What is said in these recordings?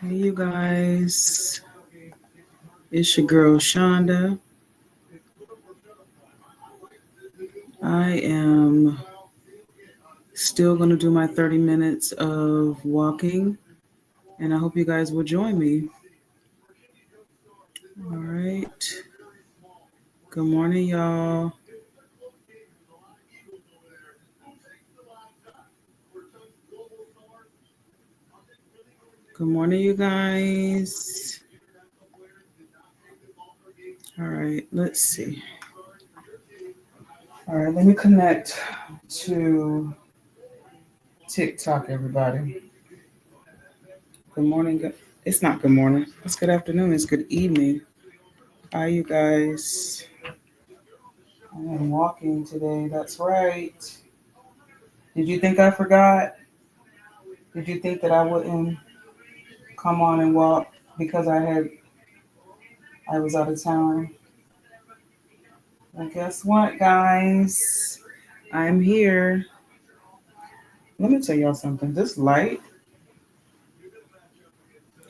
Hey, you guys. It's your girl Shonda. I am still going to do my 30 minutes of walking, and I hope you guys will join me. All right. Good morning, y'all. Good morning, you guys. All right. Let's see. All right. Let me connect to TikTok, everybody. Good morning. It's not good morning. It's good afternoon. It's good evening. Hi, you guys. I am walking today. That's right. Did you think I forgot? Did you think that I wouldn't come on and walk because I was out of town? Well, guess what, guys? I'm here. Let me tell y'all something. This light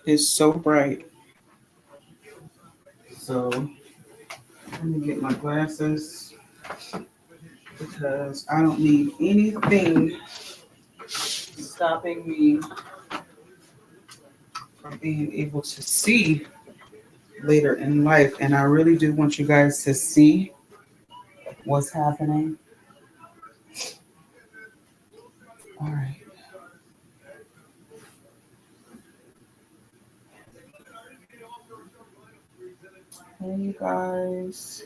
is so bright. So let me get my glasses because I don't need anything stopping me from being able to see later in life. And I really do want you guys to see what's happening. All right. Hey, you guys.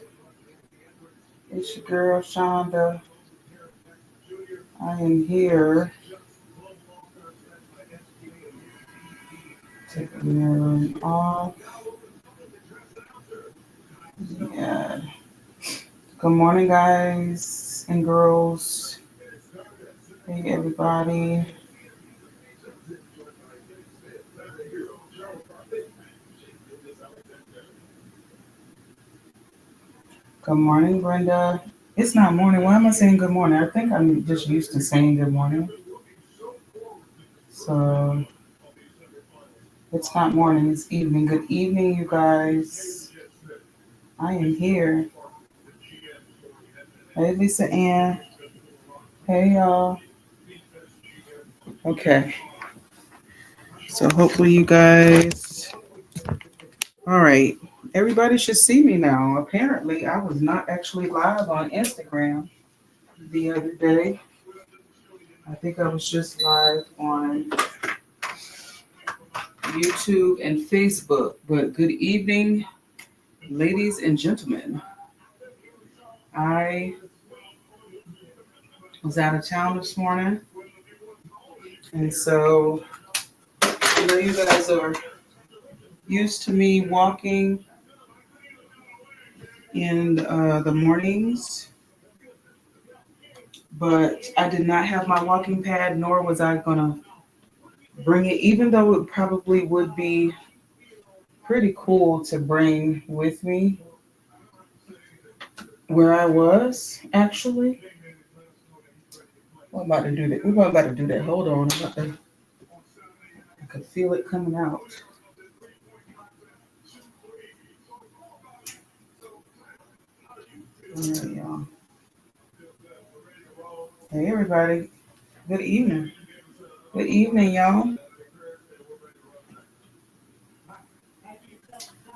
It's your girl Shonda. I am here. Take the mirror off. Yeah. Good morning, guys and girls. Hey, everybody. Good morning, Brenda. It's not morning. Why am I saying good morning? I think I'm just used to saying good morning. So it's not morning, it's evening. Good evening, you guys. I am here. Hey, Lisa Ann. Hey, y'all. Okay. So hopefully you guys. All right. Everybody should see me now. Apparently, I was not actually live on Instagram the other day. I think I was just live on YouTube and Facebook. But good evening, ladies and gentlemen. I was out of town this morning. And so, you guys are used to me walking in the mornings, but I did not have my walking pad, nor was I going to bring it, even though it probably would be pretty cool to bring with me where I was actually. I'm about to do that. We're about to do that. Hold on. I could feel it coming out. All right, y'all. Hey, everybody. Good evening. Good evening, y'all.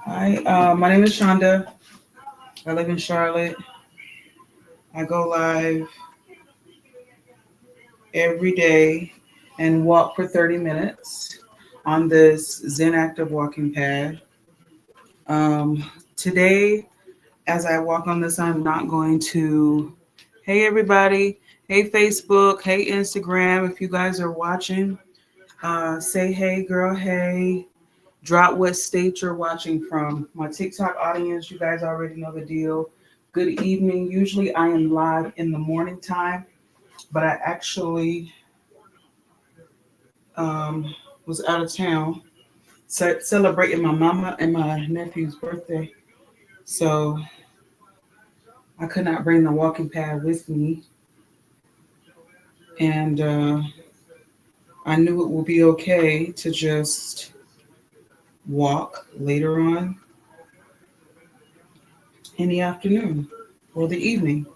Hi, my name is Shonda. I live in Charlotte. I go live every day and walk for 30 minutes on this Zen Active walking pad. Um, Today, as I walk on this, I'm not going to, hey everybody, hey Facebook, hey Instagram, if you guys are watching, say hey girl, hey, drop what state you're watching from. My TikTok audience, you guys already know the deal. Good evening. Usually I am live in the morning time, but I actually um, was out of town celebrating my mama and my nephew's birthday. So I could not bring the walking pad with me. And I knew it would be okay to just walk later on in the afternoon or the evening.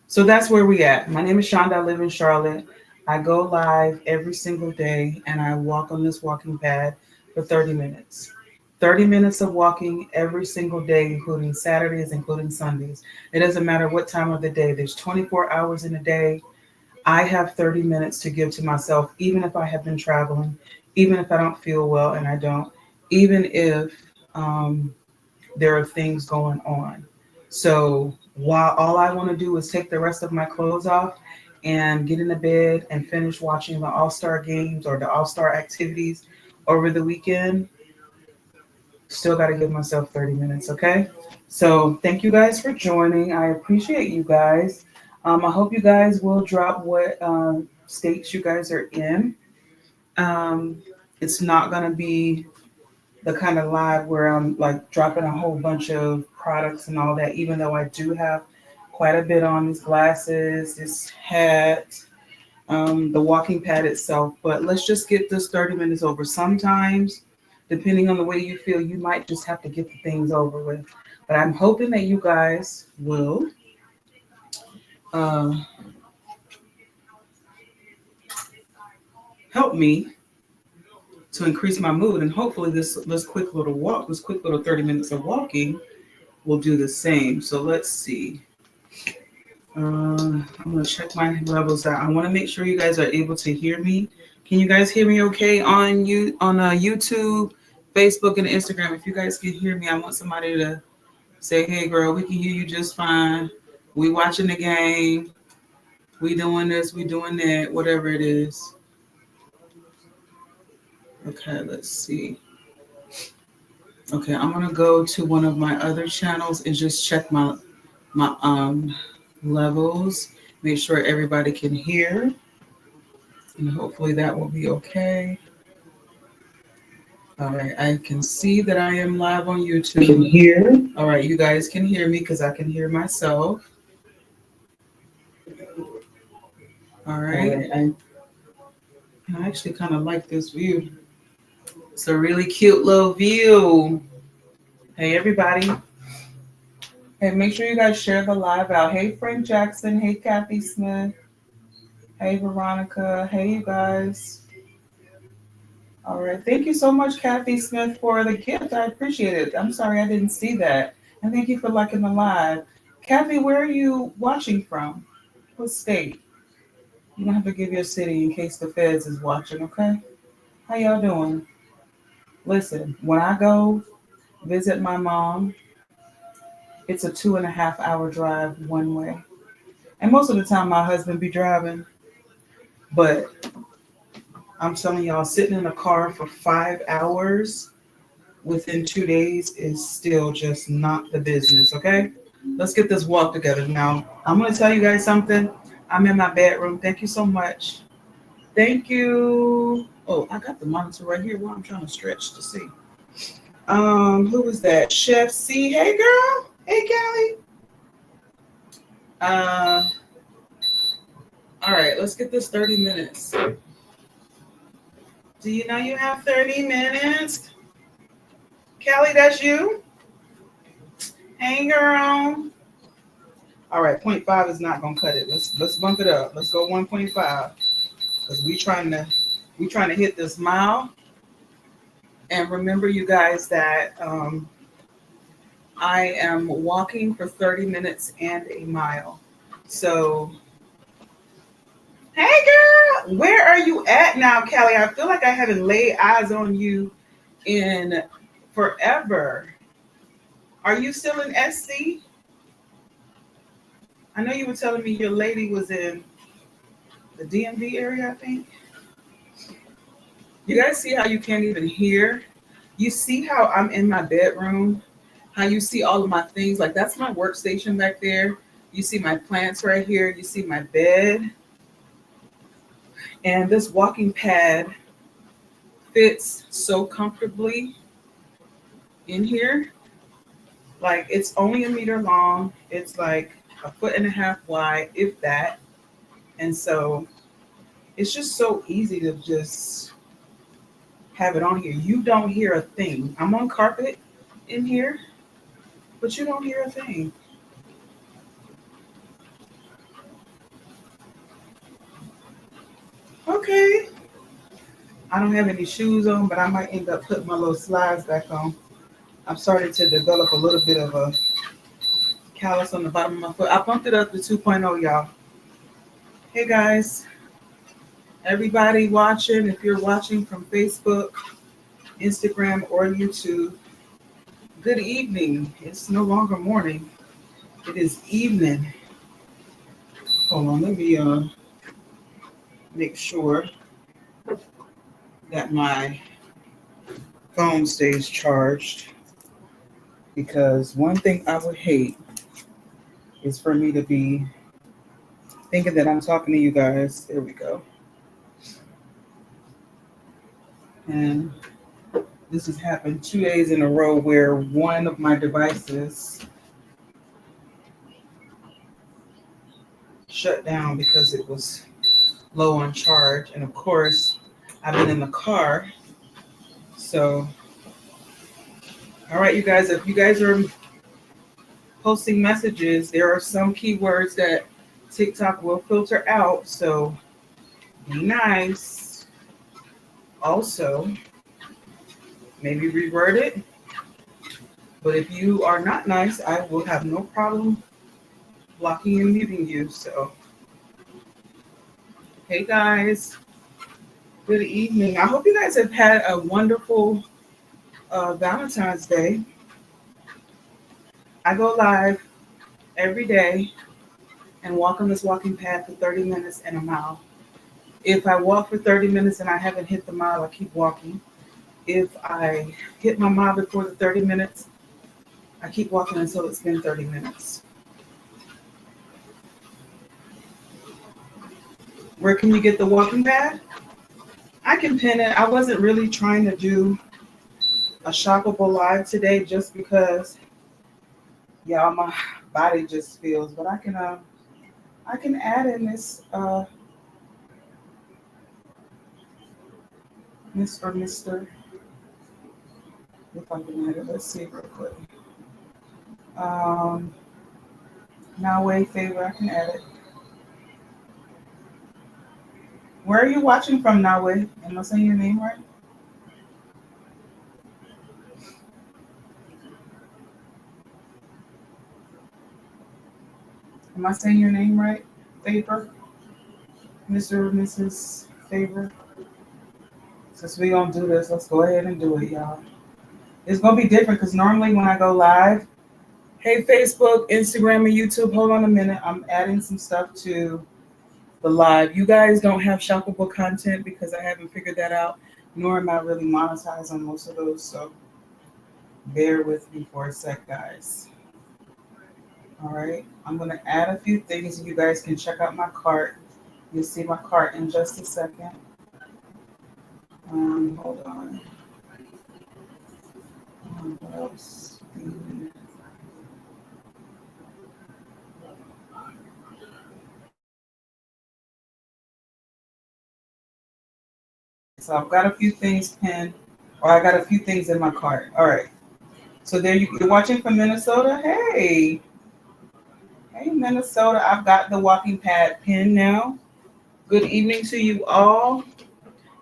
So that's where we at. My name is Shonda. I live in Charlotte. I go live every single day and I walk on this walking pad for 30 minutes. 30 minutes of walking every single day, including Saturdays, including Sundays. It doesn't matter what time of the day. There's 24 hours in a day. I have 30 minutes to give to myself, even if I have been traveling, even if I don't feel well and I don't, even if um, there are things going on. So while all I want to do is take the rest of my clothes off and get in the bed and finish watching the All-Star games or the All-Star activities over the weekend, still got to give myself 30 minutes, okay? So thank you guys for joining. I appreciate you guys. I hope you guys will drop what states you guys are in. Um, it's not going to be the kind of live where I'm like dropping a whole bunch of products and all that, even though I do have quite a bit on these glasses, this hat, the walking pad itself. But let's just get this 30 minutes over. Sometimes, depending on the way you feel, you might just have to get the things over with. But I'm hoping that you guys will uh, help me to increase my mood. And hopefully this quick little walk, this quick little 30 minutes of walking will do the same. So let's see. I'm gonna check my levels out. I want to make sure you guys are able to hear me. Can you guys hear me okay on YouTube, Facebook, and Instagram? If you guys can hear me, I want somebody to say, "Hey, girl, we can hear you just fine. We watching the game. We doing this. We doing that. Whatever it is." Okay, let's see. Okay, I'm gonna go to one of my other channels and just check my levels. Make sure everybody can hear. And hopefully that will be okay. All right, I can see that I am live on YouTube. Can hear. All right, you guys can hear me because I can hear myself. All right, I actually kind of like this view. It's a really cute little view. Hey, everybody. Hey, make sure you guys share the live out. Hey, Frank Jackson. Hey, Kathy Smith. Hey, Veronica. Hey, you guys. All right. Thank you so much, Kathy Smith, for the gift. I appreciate it. I'm sorry I didn't see that. And thank you for liking the live. Kathy, where are you watching from? What state? You don't have to give your city in case the feds is watching, okay? How y'all doing? Listen, when I go visit my mom, it's a 2.5 hour drive one way. And most of the time my husband be driving. But I'm telling y'all, sitting in a car for 5 hours within 2 days is still just not the business, okay? Let's get this walk together. Now, I'm going to tell you guys something. I'm in my bedroom. Thank you so much. Thank you. Oh, I got the monitor right here while I'm trying to stretch to see. Who was that? Chef C. Hey, girl. Hey, Callie. All right, let's get this 30 minutes. Do you know you have 30 minutes? Callie, that's you? Hey, girl. All right, 0.5 is not gonna cut it. Let's bump it up. Let's go 1.5 because we trying to hit this mile. And remember, you guys, that I am walking for 30 minutes and a mile. So, hey, girl, where are you at now, Callie? I feel like I haven't laid eyes on you in forever. Are you still in SC? I know you were telling me your lady was in the DMV area, I think. You guys see how you can't even hear? You see how I'm in my bedroom? How you see all of my things? Like that's my workstation back there. You see my plants right here. You see my bed. And this walking pad fits so comfortably in here. Like it's only a meter long. It's like 1.5 feet wide, if that. And so it's just so easy to just have it on here. You don't hear a thing. I'm on carpet in here, but you don't hear a thing. Okay. I don't have any shoes on, but I might end up putting my little slides back on. I'm starting to develop a little bit of a callus on the bottom of my foot. I bumped it up to 2.0, y'all. Hey guys, everybody watching, if you're watching from Facebook, Instagram, or YouTube, good evening. It's no longer morning. It is evening. Hold on, let me make sure that my phone stays charged, because one thing I would hate is for me to be thinking that I'm talking to you guys. There we go. And this has happened 2 days in a row where one of my devices shut down because it was low on charge. And of course, I've been in the car. So, all right, you guys, if you guys are posting messages, there are some keywords that TikTok will filter out. So be nice. Also, maybe reword it. But if you are not nice, I will have no problem blocking and muting you. So, hey guys, good evening. I hope you guys have had a wonderful Valentine's Day. I go live every day and walk on this walking path for 30 minutes and a mile. If I walk for 30 minutes and I haven't hit the mile, I keep walking. If I hit my mile before the 30 minutes, I keep walking until it's been 30 minutes. Where can you get the walking pad? I can pin it. I wasn't really trying to do a shoppable live today just because, y'all, my body just feels. But I can add in this Mr. If I can add it, let's see real quick. Now way favor, I can add it. Where are you watching from, Nawe? Am I saying your name right? Am I saying your name right? Favor? Mr. or Mrs. Favor? Since we gonna do this, let's go ahead and do it, y'all. It's gonna be different because normally when I go live, hey Facebook, Instagram, and YouTube, hold on a minute. I'm adding some stuff to the live. You guys don't have shoppable content because I haven't figured that out, nor am I really monetized on most of those. So bear with me for a sec, guys. All right, I'm gonna add a few things and you guys can check out my cart. You'll see my cart in just a second. Hold on. What else? So I've got a few things pinned, or I got a few things in my cart. All right. So there you're watching from Minnesota. Hey, Minnesota. I've got the walking pad pinned now. Good evening to you all.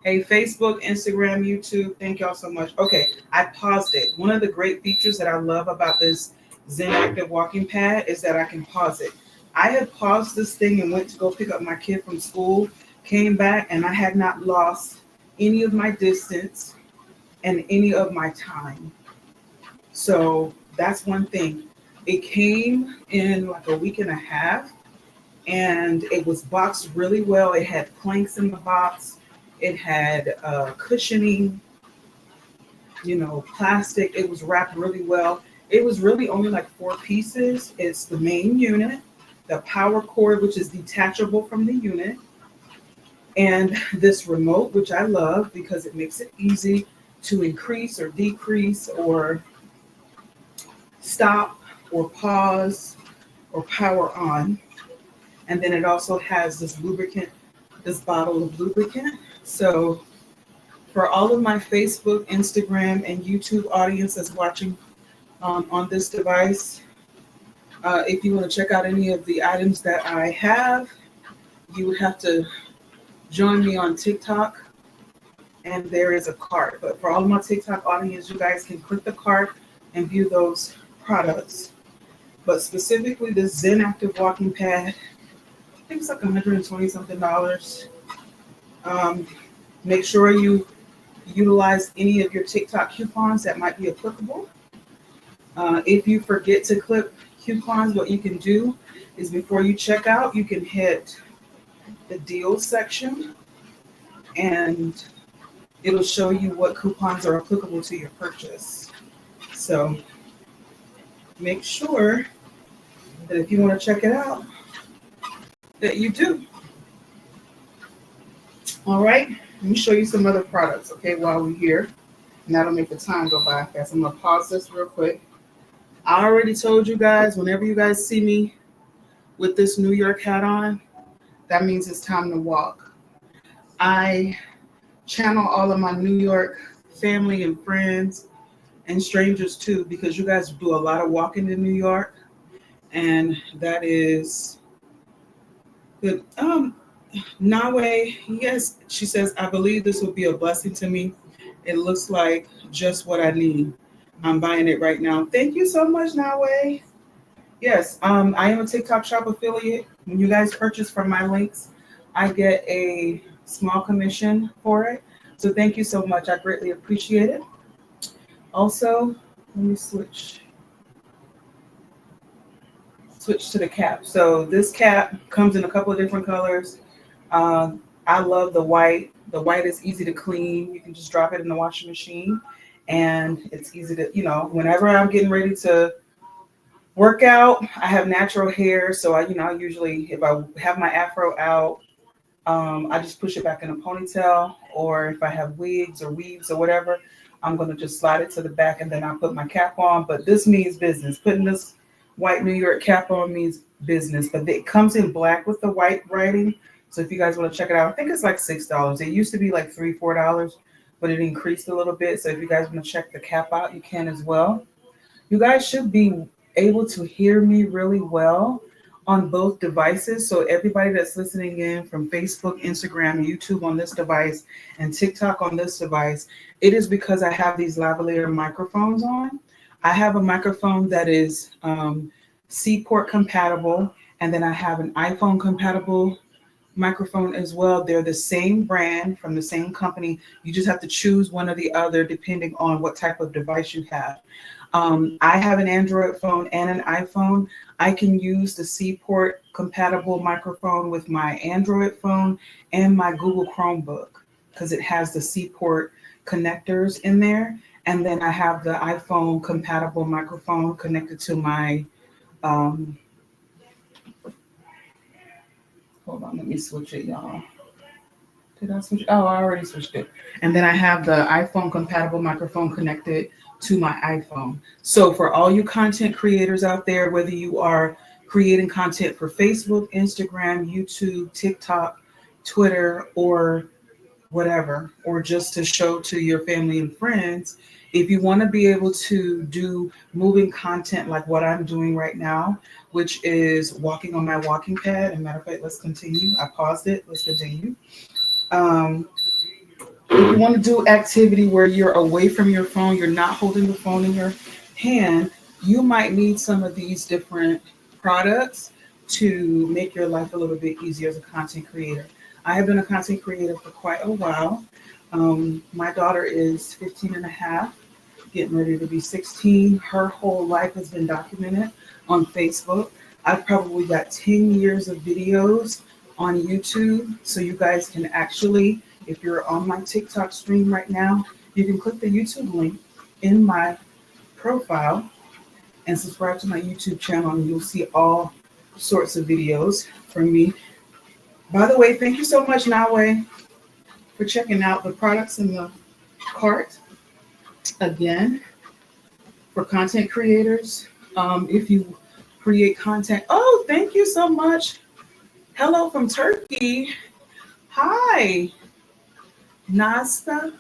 Hey, Facebook, Instagram, YouTube. Thank y'all so much. Okay, I paused it. One of the great features that I love about this Zen Active walking pad is that I can pause it. I had paused this thing and went to go pick up my kid from school, came back, and I had not lost any of my distance and any of my time. So that's one thing. It came in like a week and a half, and it was boxed really well. It had planks in the box. It had cushioning, plastic. It was wrapped really well. It was really only like 4 pieces. It's the main unit, the power cord, which is detachable from the unit, and this remote, which I love because it makes it easy to increase or decrease or stop or pause or power on. And then it also has this lubricant, this bottle of lubricant. So For all of my Facebook, Instagram, and YouTube audience that's watching on this device, if you want to check out any of the items that I have, you would have to join me on TikTok, and there is a cart. But for all of my TikTok audience, you guys can click the cart and view those products. But specifically, this Zen Active Walking Pad, I think it's like $120 something. Make sure you utilize any of your TikTok coupons that might be applicable. If you forget to clip coupons, what you can do is before you check out, you can hit the deals section and it'll show you what coupons are applicable to your purchase. So make sure that if you want to check it out, that you do. All right, let me show you some other products, okay, while we're here. And that'll make the time go by fast. I'm going to pause this real quick. I already told you guys, whenever you guys see me with this New York hat on, that means it's time to walk. I channel all of my New York family and friends and strangers too, because you guys do a lot of walking in New York, and that is good. Nawe, yes, she says, I believe this will be a blessing to me. It looks like just what I need. I'm buying it right now. Thank you so much, Nawe. Yes, I am a TikTok Shop affiliate. When you guys purchase from my links, I get a small commission for it. So thank you so much. I greatly appreciate it. Also, let me switch to the cap. So this cap comes in a couple of different colors. I love the white. The white is easy to clean. You can just drop it in the washing machine, and it's easy to, whenever I'm getting ready to work out, I have natural hair. So I usually, if I have my afro out, I just push it back in a ponytail, or if I have wigs or weaves or whatever, I'm going to just slide it to the back and then I put my cap on. But this means business. Putting this white New York cap on means business, but it comes in black with the white writing. So if you guys want to check it out, I think it's like $6. It used to be like $3, $4, but it increased a little bit. So if you guys want to check the cap out, you can as well. You guys should be able to hear me really well on both devices. So everybody that's listening in from Facebook, Instagram, YouTube on this device, and TikTok on this device, it is because I have these lavalier microphones on. I have a microphone that is C-port compatible, and then I have an iPhone compatible microphone as well. They're the same brand from the same company. You just have to choose one or the other depending on what type of device you have. I have an Android phone and an iPhone. I can use the C-port compatible microphone with my Android phone and my Google Chromebook because it has the C-port connectors in there. And then I have the iPhone compatible microphone connected to my hold on, let me switch it, y'all. Did I switch? Oh, I already switched it. And then I have the iPhone compatible microphone connected to my iPhone. So for all you content creators out there, whether you are creating content for Facebook, Instagram, YouTube, TikTok, Twitter, or whatever, or just to show to your family and friends, if you want to be able to do moving content like what I'm doing right now, which is walking on my walking pad. And matter of fact, let's continue. I paused it. Let's continue. If you want to do activity where you're away from your phone, you're not holding the phone in your hand, you might need some of these different products to make your life a little bit easier as a content creator. I have been a content creator for quite a while. My daughter is 15 and a half, getting ready to be 16. Her whole life has been documented on Facebook. I've probably got 10 years of videos on YouTube. So you guys can actually, if you're on my TikTok stream right now, you can click the YouTube link in my profile and subscribe to my YouTube channel, and you'll see all sorts of videos from me. By the way, thank you so much, Nawe, for checking out the products in the cart. Again, for content creators, if you create content. Oh, thank you so much. Hello from Turkey. Hi. Naza.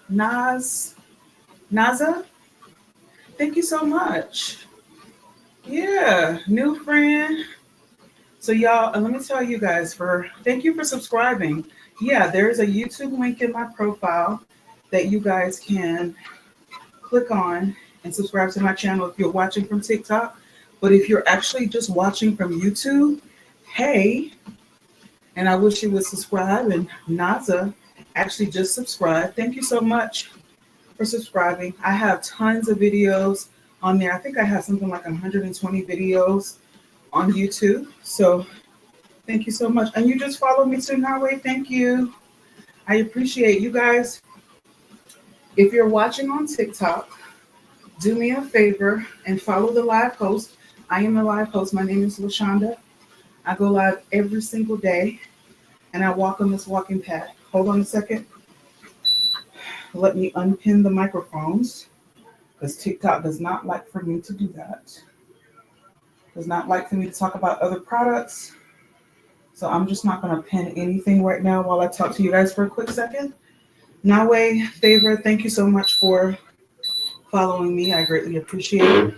Thank you so much. Yeah, new friend. So y'all, let me tell you guys thank you for subscribing. Yeah, there's a YouTube link in my profile that you guys can click on and subscribe to my channel if you're watching from TikTok. But if you're actually just watching from YouTube, hey, and I wish you would subscribe. And Naza actually just subscribed. Thank you so much for subscribing. I have tons of videos on there. I think I have something like 120 videos on YouTube. So thank you so much. And you just followed me to Norway. Thank you. I appreciate you guys. If you're watching on TikTok, do me a favor and follow the live host. I am the live host. My name is LaShonda. I go live every single day and I walk on this walking path. Hold on a second. Let me unpin the microphones because TikTok does not like for me to do that. Does not like for me to talk about other products. So I'm just not going to pin anything right now while I talk to you guys for a quick second. Nawe, favor, thank you so much for following me. I greatly appreciate it.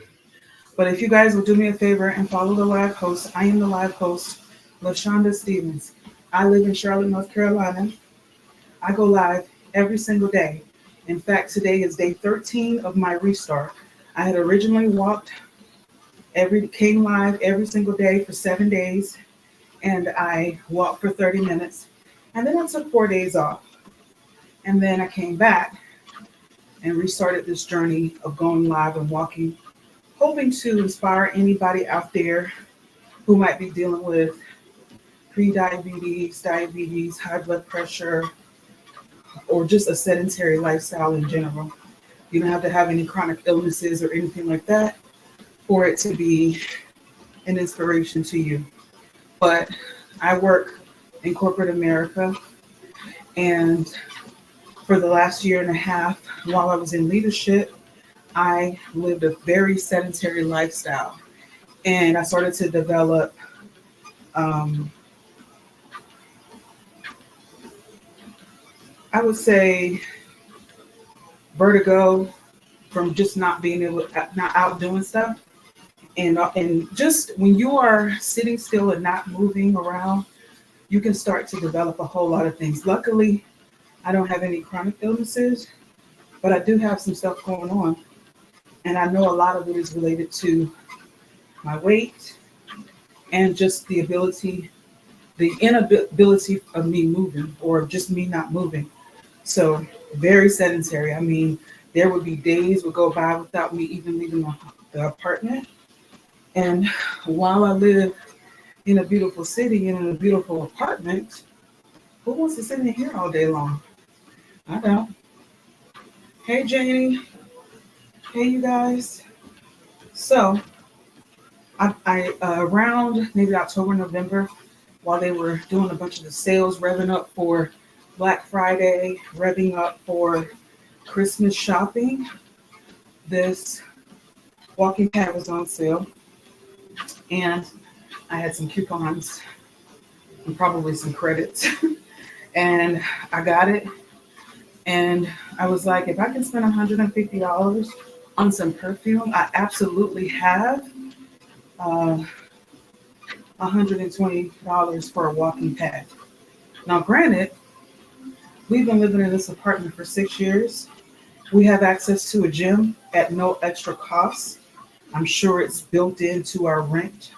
But if you guys will do me a favor and follow the live host, I am the live host, LaShonda Stevens. I live in Charlotte, North Carolina. I go live every single day. In fact, today is day 13 of my restart. I had originally came live every single day for 7 days, and I walked for 30 minutes. And then I took 4 days off. And then I came back and restarted this journey of going live and walking, hoping to inspire anybody out there who might be dealing with pre-diabetes, diabetes, high blood pressure, or just a sedentary lifestyle in general. You don't have to have any chronic illnesses or anything like that for it to be an inspiration to you. But I work in corporate America, and for the last year and a half, while I was in leadership, I lived a very sedentary lifestyle. And I started to develop I would say vertigo from just not being able, not out doing stuff. And just when you are sitting still and not moving around, you can start to develop a whole lot of things. Luckily, I don't have any chronic illnesses, but I do have some stuff going on. And I know a lot of it is related to my weight and just the inability of me moving or just me not moving. So very sedentary. I mean, there would be days would go by without me even leaving the apartment. And while I live in a beautiful city and in a beautiful apartment, who wants to sit in here all day long? I don't. Hey, Janie. Hey, you guys. So I around maybe October, November, while they were doing a bunch of the sales, revving up for Black Friday, revving up for Christmas shopping, this walking pad was on sale. And I had some coupons and probably some credits. And I got it. And I was like, if I can spend $150 on some perfume, I absolutely have $120 for a walking pad. Now, granted, we've been living in this apartment for 6 years. We have access to a gym at no extra cost. I'm sure it's built into our rent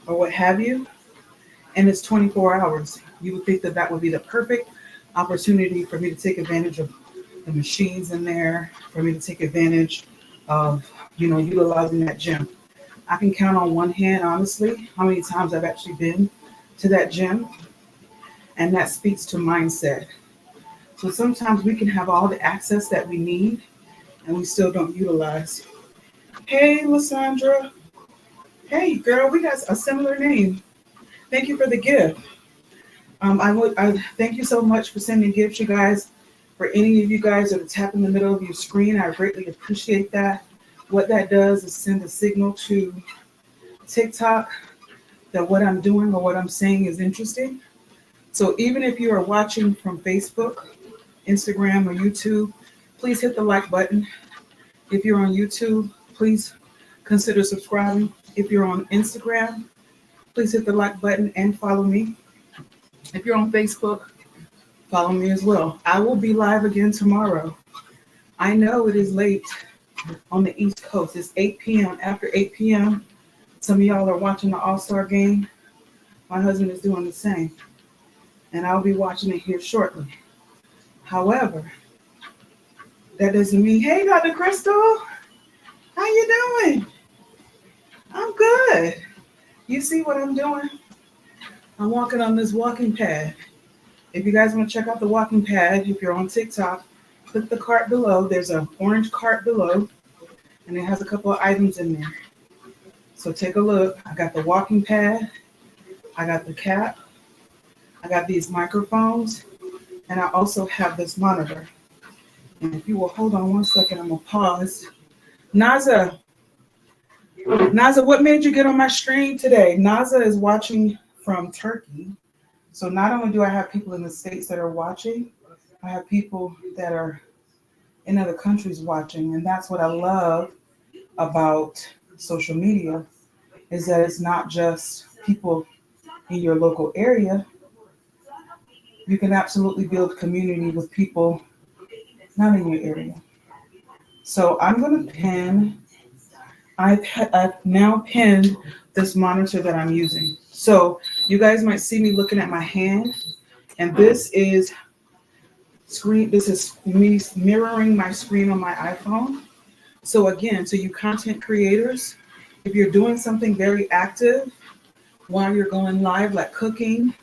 or what have you. And it's 24 hours. You would think that that would be the perfect opportunity for me to take advantage of the machines in there, for me to take advantage of, utilizing that gym. I can count on one hand, honestly, how many times I've actually been to that gym. And that speaks to mindset. So sometimes we can have all the access that we need and we still don't utilize. Hey, Lysandra. Hey, girl, we got a similar name. Thank you for the gift. I thank you so much for sending gifts, you guys. For any of you guys that are tapping the middle of your screen, I greatly appreciate that. What that does is send a signal to TikTok that what I'm doing or what I'm saying is interesting. So even if you are watching from Facebook Instagram or YouTube, please hit the like button. If you're on YouTube, please consider subscribing. If you're on Instagram, please hit the like button and follow me. If you're on Facebook, follow me as well. I will be live again tomorrow. I know it is late on the East Coast. It's 8 p.m. After 8 p.m., some of y'all are watching the All-Star game. My husband is doing the same. And I'll be watching it here shortly. However, that doesn't mean, hey, Dr. Crystal, how you doing? I'm good. You see what I'm doing? I'm walking on this walking pad. If you guys want to check out the walking pad, if you're on TikTok, click the cart below. There's an orange cart below, and it has a couple of items in there. So take a look. I got the walking pad. I got the cap. I got these microphones, and I also have this monitor. And if you will hold on one second, I'm going to pause. Naza, what made you get on my stream today? Naza is watching from Turkey. So not only do I have people in the States that are watching, I have people that are in other countries watching. And that's what I love about social media, is that it's not just people in your local area. You can absolutely build community with people not in your area. So I'm going to pin, I've now pinned this monitor that I'm using. So you guys might see me looking at my hand, and this is me mirroring my screen on my iPhone. So again, to you content creators, if you're doing something very active while you're going live, like cooking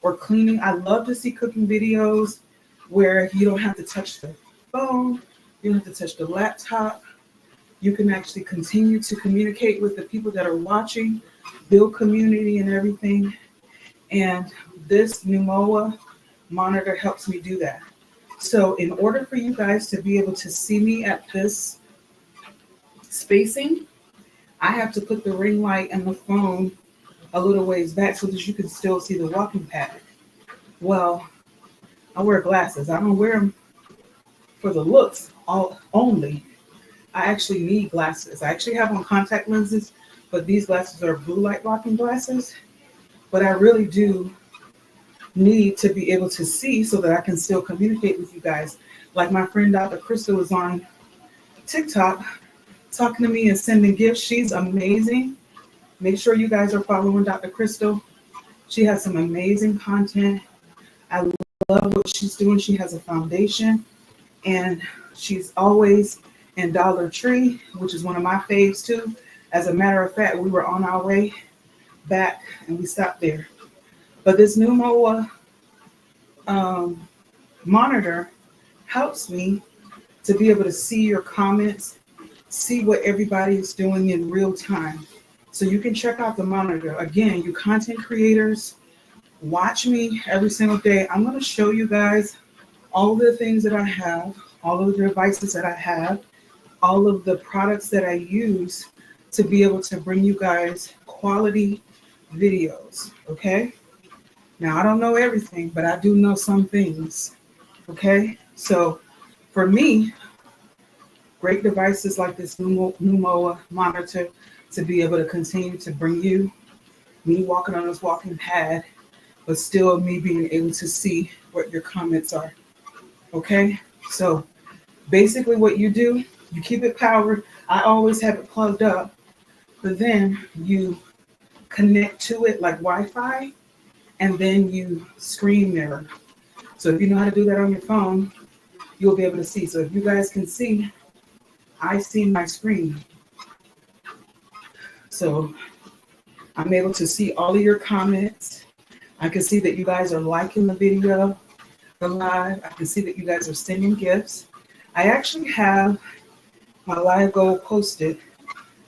or cleaning, I love to see cooking videos where you don't have to touch the phone, you don't have to touch the laptop. You can actually continue to communicate with the people that are watching, build community and everything. And this Numoa monitor helps me do that. So in order for you guys to be able to see me at this spacing, I have to put the ring light and the phone a little ways back so that you can still see the walking pad. Well, I wear glasses. I don't wear them for the looks only. I actually need glasses. I actually have on contact lenses, but these glasses are blue light blocking glasses. But I really do need to be able to see so that I can still communicate with you guys. Like my friend Dr. Crystal is on TikTok talking to me and sending gifts. She's amazing. Make sure you guys are following Dr. Crystal. She has some amazing content. I love what she's doing. She has a foundation, and she's always in Dollar Tree, which is one of my faves too. As a matter of fact, we were on our way back and we stopped there. But this Numoa monitor helps me to be able to see your comments, see what everybody is doing in real time. So you can check out the monitor. Again, you content creators, watch me every single day. I'm going to show you guys all the things that I have, all of the devices that I have, all of the products that I use to be able to bring you guys quality videos, okay? Now, I don't know everything, but I do know some things, okay? So for me, great devices like this Numoa monitor to be able to continue to bring you me walking on this walking pad, but still me being able to see what your comments are, okay? So basically what you do, you keep it powered. I always have it plugged up, but then you connect to it like Wi-Fi, and then you screen mirror. So if you know how to do that on your phone, you'll be able to see. So if you guys can see, I see my screen. So I'm able to see all of your comments. I can see that you guys are liking the video, the live. I can see that you guys are sending gifts. I actually have my live goal posted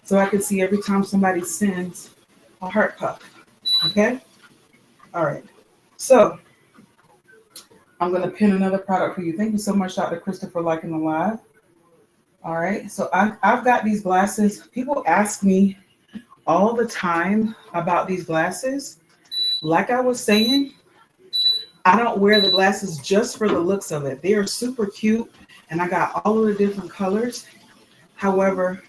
so I can see every time somebody sends a heart puff. Okay? All right. So I'm going to pin another product for you. Thank you so much, Dr. Crystal, for liking the live. All right. So I've got these glasses. People ask me all the time about these glasses. Like I was saying, I don't wear the glasses just for the looks of it. They are super cute, and I got all of the different colors. However,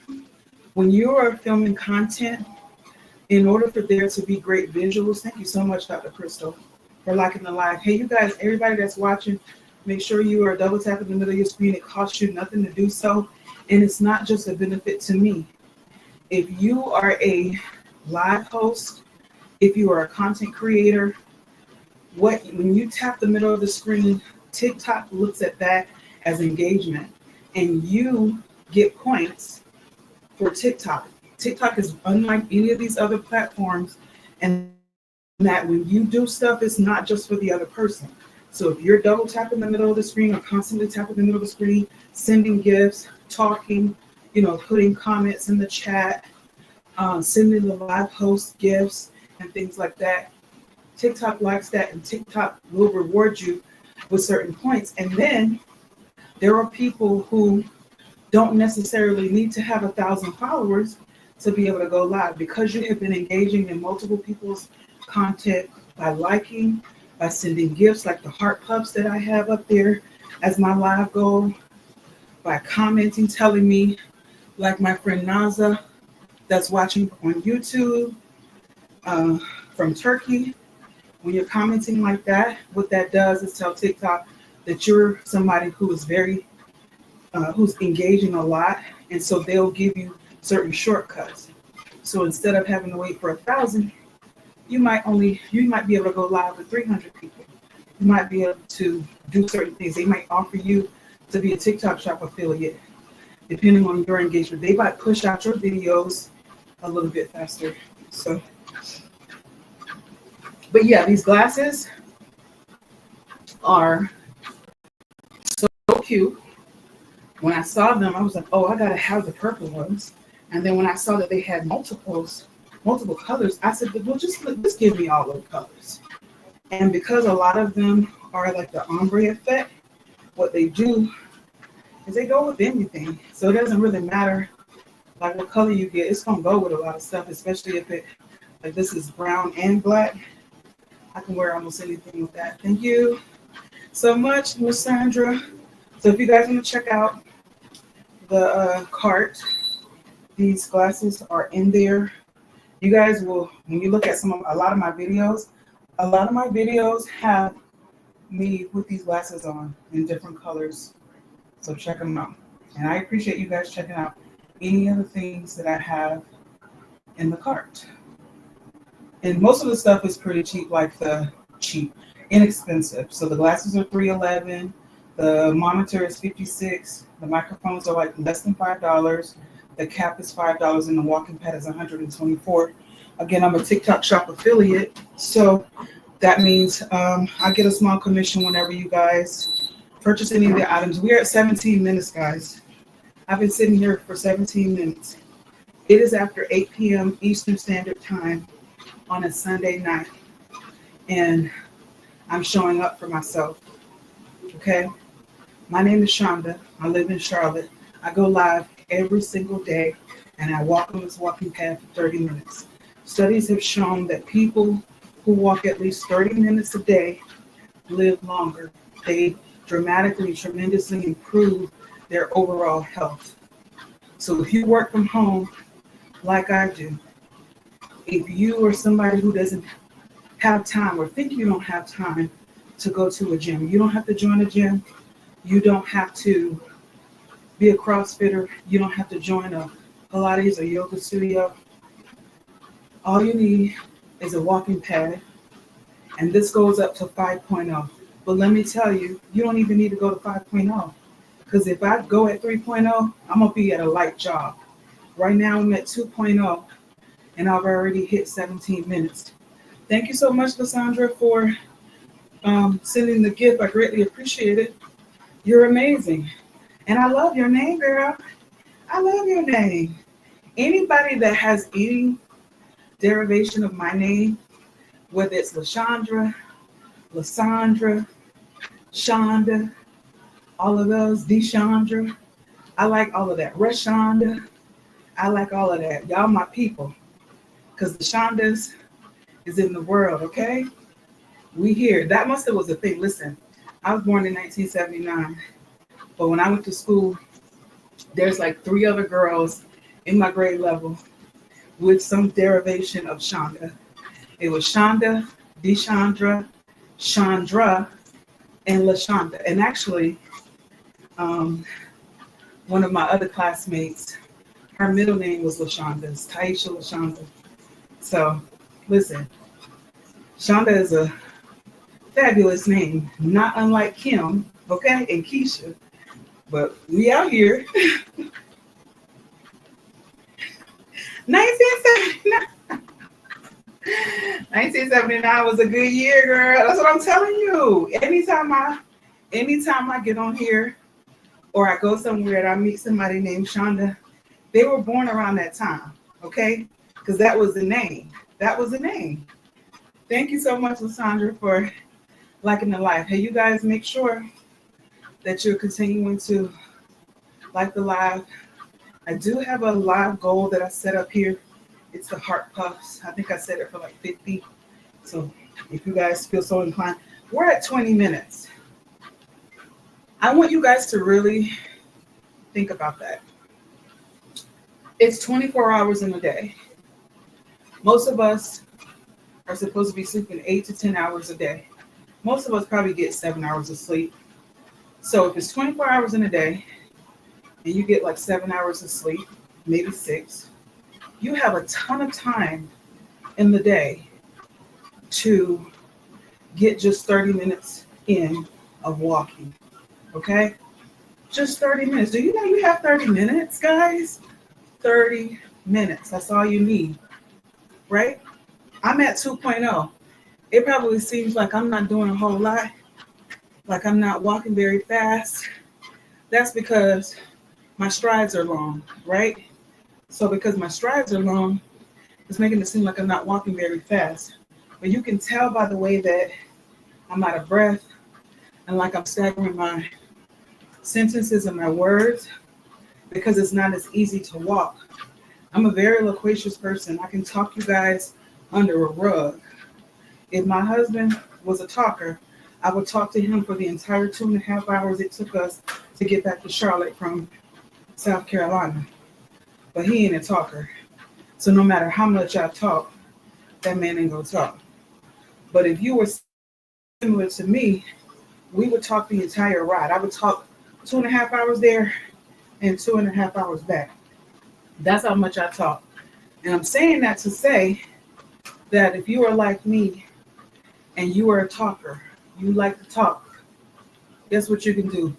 when you are filming content, in order for there to be great visuals, thank you so much, Dr. Crystal, for liking the live. Hey, you guys, everybody that's watching, make sure you are double tapping the middle of your screen. It costs you nothing to do so, and it's not just a benefit to me. If you are a live host, if you are a content creator, when you tap the middle of the screen, TikTok looks at that as engagement, and you get points for TikTok. TikTok is unlike any of these other platforms, and that when you do stuff, it's not just for the other person. So if you're double tapping the middle of the screen or constantly tapping the middle of the screen, sending gifts, talking, putting comments in the chat, sending the live host gifts and things like that, TikTok likes that, and TikTok will reward you with certain points. And then there are people who don't necessarily need to have 1,000 followers to be able to go live, because you have been engaging in multiple people's content by liking, by sending gifts like the heart puffs that I have up there as my live goal, by commenting, telling me, like my friend Naza that's watching on YouTube from Turkey. When you're commenting like that, what that does is tell TikTok that you're somebody who is who's engaging a lot, and so they'll give you certain shortcuts. So instead of having to wait for 1,000, you might be able to go live with 300 people. You might be able to do certain things. They might offer you to be a TikTok shop affiliate, depending on your engagement. They might push out your videos a little bit faster. So, but yeah, these glasses are so cute. When I saw them, I was like, oh, I gotta have the purple ones. And then when I saw that they had multiple colors, I said, well, just give me all of the colors. And because a lot of them are like the ombre effect, what they do is they go with anything. So it doesn't really matter like what color you get. It's gonna go with a lot of stuff, especially if like this is brown and black. I can wear almost anything with that. Thank you so much, Miss Sandra. So if you guys want to check out the cart, these glasses are in there. You guys will, when you look at a lot of my videos have me with these glasses on in different colors. So check them out. And I appreciate you guys checking out any of the things that I have in the cart. And most of the stuff is pretty cheap, inexpensive. So the glasses are $311, the monitor is $56, the microphones are like less than $5, the cap is $5, and the walking pad is $124. Again, I'm a TikTok shop affiliate, so that means I get a small commission whenever you guys purchase any of the items. We are at 17 minutes, guys. I've been sitting here for 17 minutes. It is after 8 p.m. Eastern Standard Time on a Sunday night, and I'm showing up for myself. Okay, my name is Shonda. I live in Charlotte. I go live every single day, and I walk on this walking path for 30 minutes. Studies have shown that people who walk at least 30 minutes a day live longer. They dramatically, tremendously improve their overall health. So if you work from home like I do, if you are somebody who doesn't have time or think you don't have time to go to a gym, you don't have to join a gym. You don't have to be a CrossFitter. You don't have to join a Pilates or yoga studio. All you need is a walking pad, and this goes up to 5.0. But let me tell you, you don't even need to go to 5.0, because if I go at 3.0, I'm going to be at a light jog. Right now I'm at 2.0, and I've already hit 17 minutes. Thank you so much, Cassandra, for sending the gift. I greatly appreciate it. You're amazing. And I love your name, girl. I love your name. Anybody that has any derivation of my name, whether it's LaShondra, Lysandra, Shonda, all of those, DeShondra, I like all of that. Reshonda, I like all of that. Y'all my people, because the Shondas is in the world, okay? We here. That must have was a thing. Listen, I was born in 1979, but when I went to school, there's like three other girls in my grade level with some derivation of Shonda. It was Shonda, Deshandra, Chandra, and LaShonda. And actually, um, one of my other classmates, her middle name was LaShonda. It's Taisha LaShonda. So, listen, Shonda is a fabulous name, not unlike Kim, okay, and Keisha. But we out here. 1979. 1979 was a good year, girl. That's what I'm telling you. Anytime I get on here or I go somewhere and I meet somebody named Shonda, they were born around that time, okay? Because that was the name. That was the name. Thank you so much, Lysandra, for liking the live. Hey, you guys, make sure that you're continuing to like the live. I do have a live goal that I set up here. It's the heart puffs. I think I set it for like 50. So if you guys feel so inclined, we're at 20 minutes. I want you guys to really think about that. It's 24 hours in a day. Most of us are supposed to be sleeping 8 to 10 hours a day. Most of us probably get 7 hours of sleep. So if it's 24 hours in a day and you get like 7 hours of sleep, maybe 6, you have a ton of time in the day to get just 30 minutes in of walking, okay? Just 30 minutes. Do you know you have 30 minutes, guys? 30 minutes. That's all you need, right? I'm at 2.0. It probably seems like I'm not doing a whole lot, like I'm not walking very fast. That's because my strides are long, right? So because my strides are long, it's making it seem like I'm not walking very fast. But you can tell by the way that I'm out of breath and like I'm staggering my sentences and my words because it's not as easy to walk. I'm a very loquacious person. I can talk you guys under a rug. If my husband was a talker, I would talk to him for the entire 2.5 hours it took us to get back to Charlotte from South Carolina. But he ain't a talker. So no matter how much I talk, that man ain't gonna talk. But if you were similar to me, we would talk the entire ride. I would talk 2.5 hours there and 2.5 hours back. That's how much I talk. And I'm saying that to say that if you are like me and you are a talker, you like to talk, guess what you can do?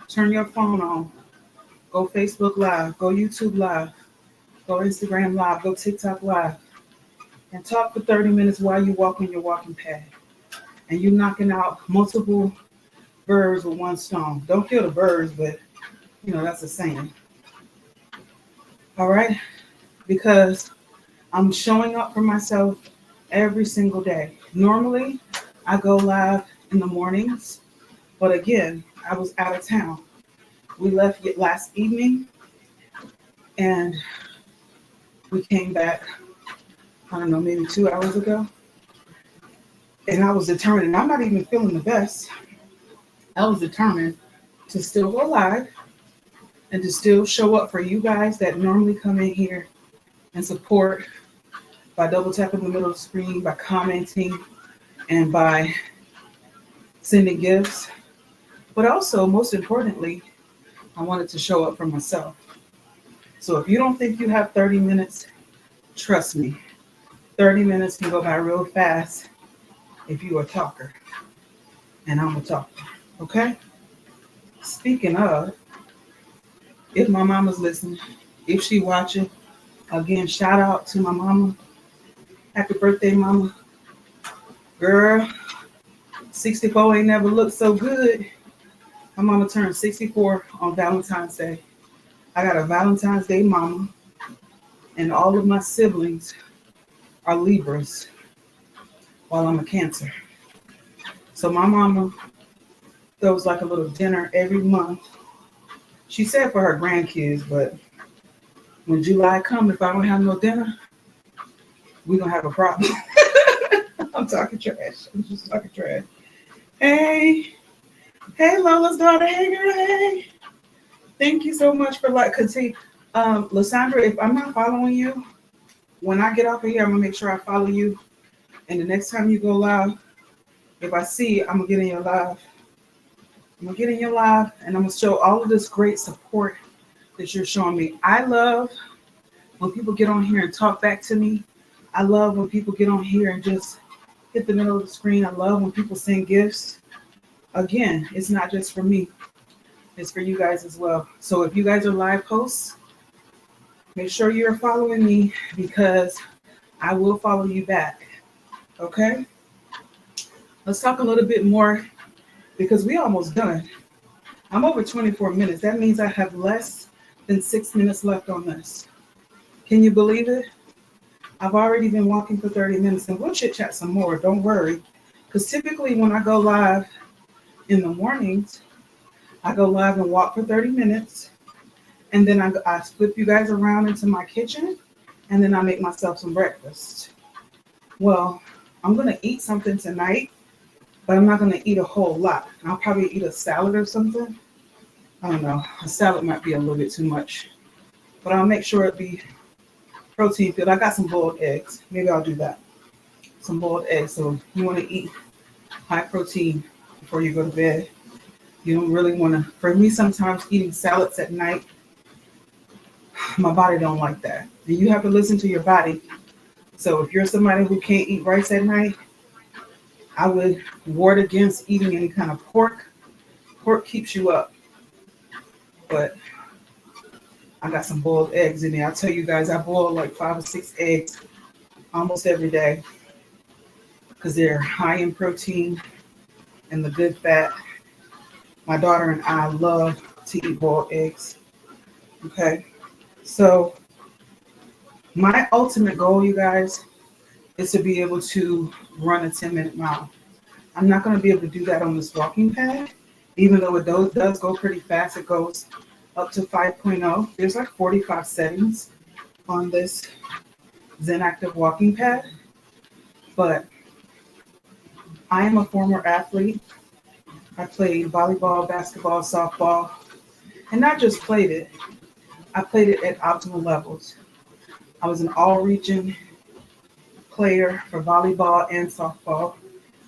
Turn your phone on, go Facebook Live, go YouTube Live, go Instagram Live, go TikTok Live, and talk for 30 minutes while you walk on your walking pad. And you're knocking out multiple birds with one stone. Don't kill the birds, but that's a saying. All right? Because I'm showing up for myself every single day. Normally, I go live in the mornings, but again, I was out of town. We left last evening, and we came back, I don't know, maybe 2 hours ago. And I was determined, and I'm not even feeling the best. I was determined to still go live and to still show up for you guys that normally come in here and support by double tapping the middle of the screen, by commenting, and by sending gifts. But also, most importantly, I wanted to show up for myself. So if you don't think you have 30 minutes, trust me, 30 minutes can go by real fast if you're a talker. And I'm a talker, okay? Speaking of, if my mama's listening, if she watching, again, shout out to my mama. Happy birthday, mama. Girl, 64 ain't never looked so good. My mama turned 64 on Valentine's Day. I got a Valentine's Day mama, and all of my siblings are Libras, while I'm a Cancer. So my mama throws like a little dinner every month. She said for her grandkids, but when July comes, if I don't have no dinner, we're going to have a problem. I'm talking trash. I'm just talking trash. Hey, hey, Lola's daughter. Hey, girl. Hey. Thank you so much for continue. Lysandra, if I'm not following you, when I get off of here, I'm gonna make sure I follow you. And the next time you go live, if I see, I'm gonna get in your live. I'm gonna get in your live, and I'm gonna show all of this great support that you're showing me. I love when people get on here and talk back to me. I love when people get on here and just hit the middle of the screen. I love when people send gifts. Again, it's not just for me. It's for you guys as well. So if you guys are live posts, make sure you're following me because I will follow you back. Okay? Let's talk a little bit more because we almost done. I'm over 24 minutes. That means I have less than 6 minutes left on this. Can you believe it? I've already been walking for 30 minutes and we'll chit chat some more. Don't worry. Because typically when I go live in the mornings, I go live and walk for 30 minutes. And then I flip you guys around into my kitchen. And then I make myself some breakfast. Well, I'm going to eat something tonight, but I'm not going to eat a whole lot. I'll probably eat a salad or something. I don't know. A salad might be a little bit too much. But I'll make sure it be protein filled. I got some boiled eggs. Maybe I'll do that. Some boiled eggs. So you want to eat high protein before you go to bed. You don't really want to. For me, sometimes eating salads at night, my body don't like that. And you have to listen to your body. So if you're somebody who can't eat rice at night, I would ward against eating any kind of pork. Pork keeps you up. But I got some boiled eggs in there. I'll tell you guys, I boil like 5 or 6 eggs almost every day because they're high in protein and the good fat. My daughter and I love to eat boiled eggs. Okay. So my ultimate goal, you guys, is to be able to run a 10-minute mile. I'm not going to be able to do that on this walking pad, even though it does go pretty fast. It goes up to 5.0. There's like 45 settings on this Zen Active walking pad. But I am a former athlete. I played volleyball, basketball, softball, and not just played it. I played it at optimal levels. I was an all-region player for volleyball and softball.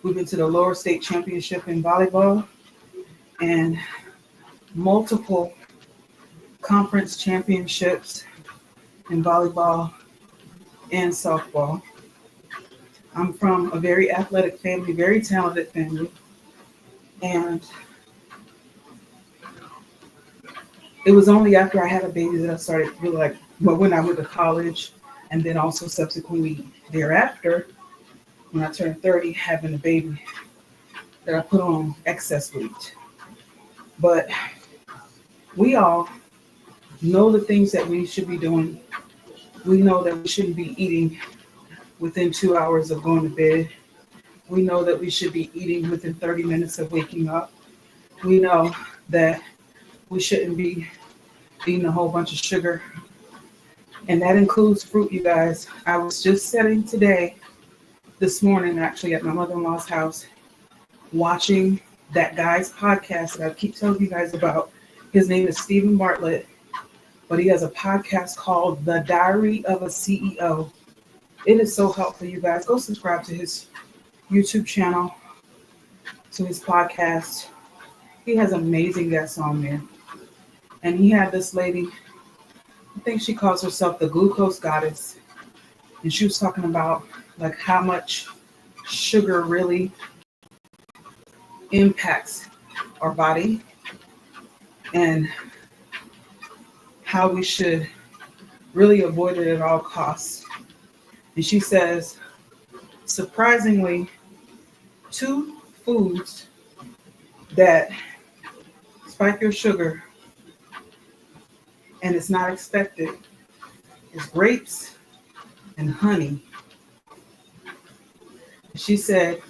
We've been to the lower state championship in volleyball and multiple conference championships in volleyball and softball. I'm from a very athletic family, very talented family. And it was only after I had a baby that I started really when I went to college and then also subsequently thereafter, when I turned 30, having a baby, that I put on excess weight. But we all know the things that we should be doing. We know that we shouldn't be eating within 2 hours of going to bed. We know that we should be eating within 30 minutes of waking up. We know that we shouldn't be eating a whole bunch of sugar. And that includes fruit, you guys. I was just sitting this morning, actually, at my mother-in-law's house, watching that guy's podcast that I keep telling you guys about. His name is Stephen Bartlett, but he has a podcast called The Diary of a CEO. It is so helpful, you guys. Go subscribe to his YouTube channel, to his podcast. He has amazing guests on there. And he had this lady, I think she calls herself the glucose goddess. And she was talking about like how much sugar really impacts our body and how we should really avoid it at all costs. And she says, surprisingly, 2 foods that spike your sugar and it's not expected is grapes and honey. She said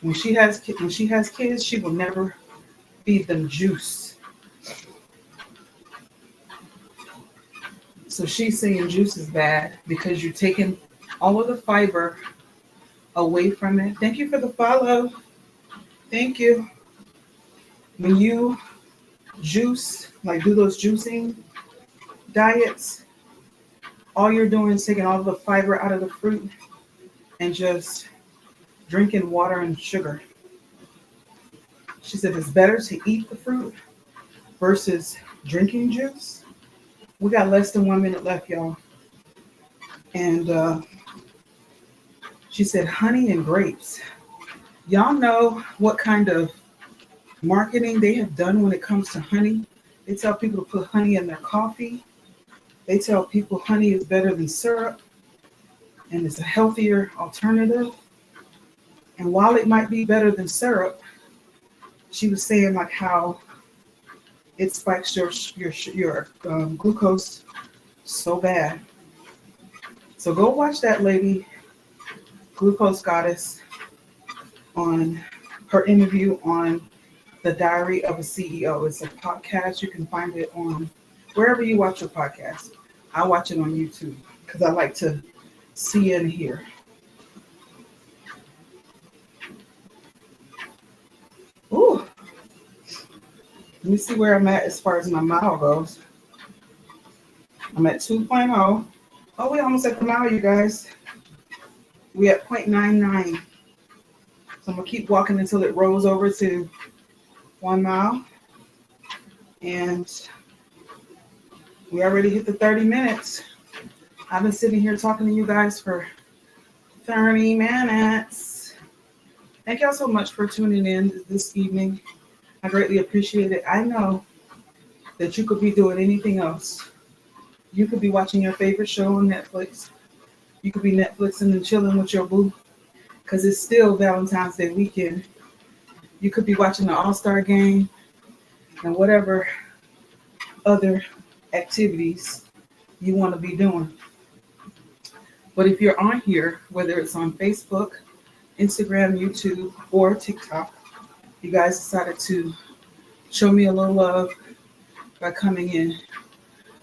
when she has kids, she will never feed them juice. So she's saying juice is bad because you're taking all of the fiber away from it. Thank you for the follow. Thank you. When you juice, like do those juicing diets, all you're doing is taking all the fiber out of the fruit and just drinking water and sugar. She said it's better to eat the fruit versus drinking juice. We got less than 1 minute left, y'all. And she said honey and grapes. Y'all know what kind of marketing they have done when it comes to honey. They tell people to put honey in their coffee. They tell people honey is better than syrup and it's a healthier alternative. And while it might be better than syrup, she was saying like how it spikes your glucose so bad. So go watch that lady, Glucose Goddess, on her interview on The Diary of a CEO. It's a podcast. You can find it on wherever you watch your podcast. I watch it on YouTube because I like to see and hear. Ooh. Let me see where I'm at as far as my mile goes. I'm at 2.0. Oh, we almost at the mile, you guys. We at 0.99. So I'm going to keep walking until it rolls over to 1 mile. And we already hit the 30 minutes. I've been sitting here talking to you guys for 30 minutes. Thank y'all so much for tuning in this evening. I greatly appreciate it. I know that you could be doing anything else. You could be watching your favorite show on Netflix. You could be Netflixing and chilling with your boo because it's still Valentine's Day weekend. You could be watching the All-Star game and whatever other activities you want to be doing. But if you're on here, whether it's on Facebook, Instagram, YouTube, or TikTok, you guys decided to show me a little love by coming in.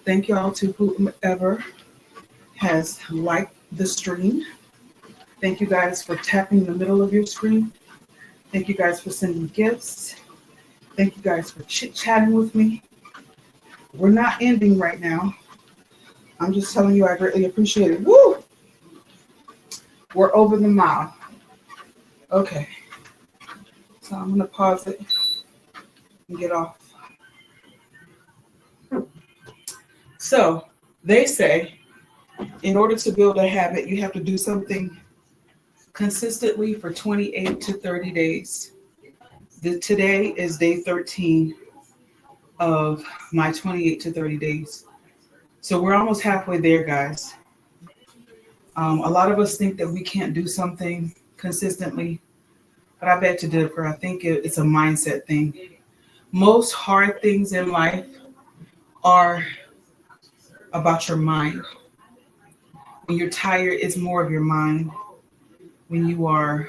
Thank y'all to whoever has liked the stream. Thank you guys for tapping the middle of your screen. Thank you guys for sending gifts. Thank you guys for chit-chatting with me. We're not ending right now. I'm just telling you I greatly appreciate it. Woo! We're over the mile. Okay. So I'm going to pause it and get off. So they say in order to build a habit, you have to do something consistently for 28 to 30 days. Today is day 13 of my 28 to 30 days. So we're almost halfway there, guys. A lot of us think that we can't do something consistently, but I beg to differ. I think it's a mindset thing. Most hard things in life are about your mind. When you're tired, it's more of your mind. When you are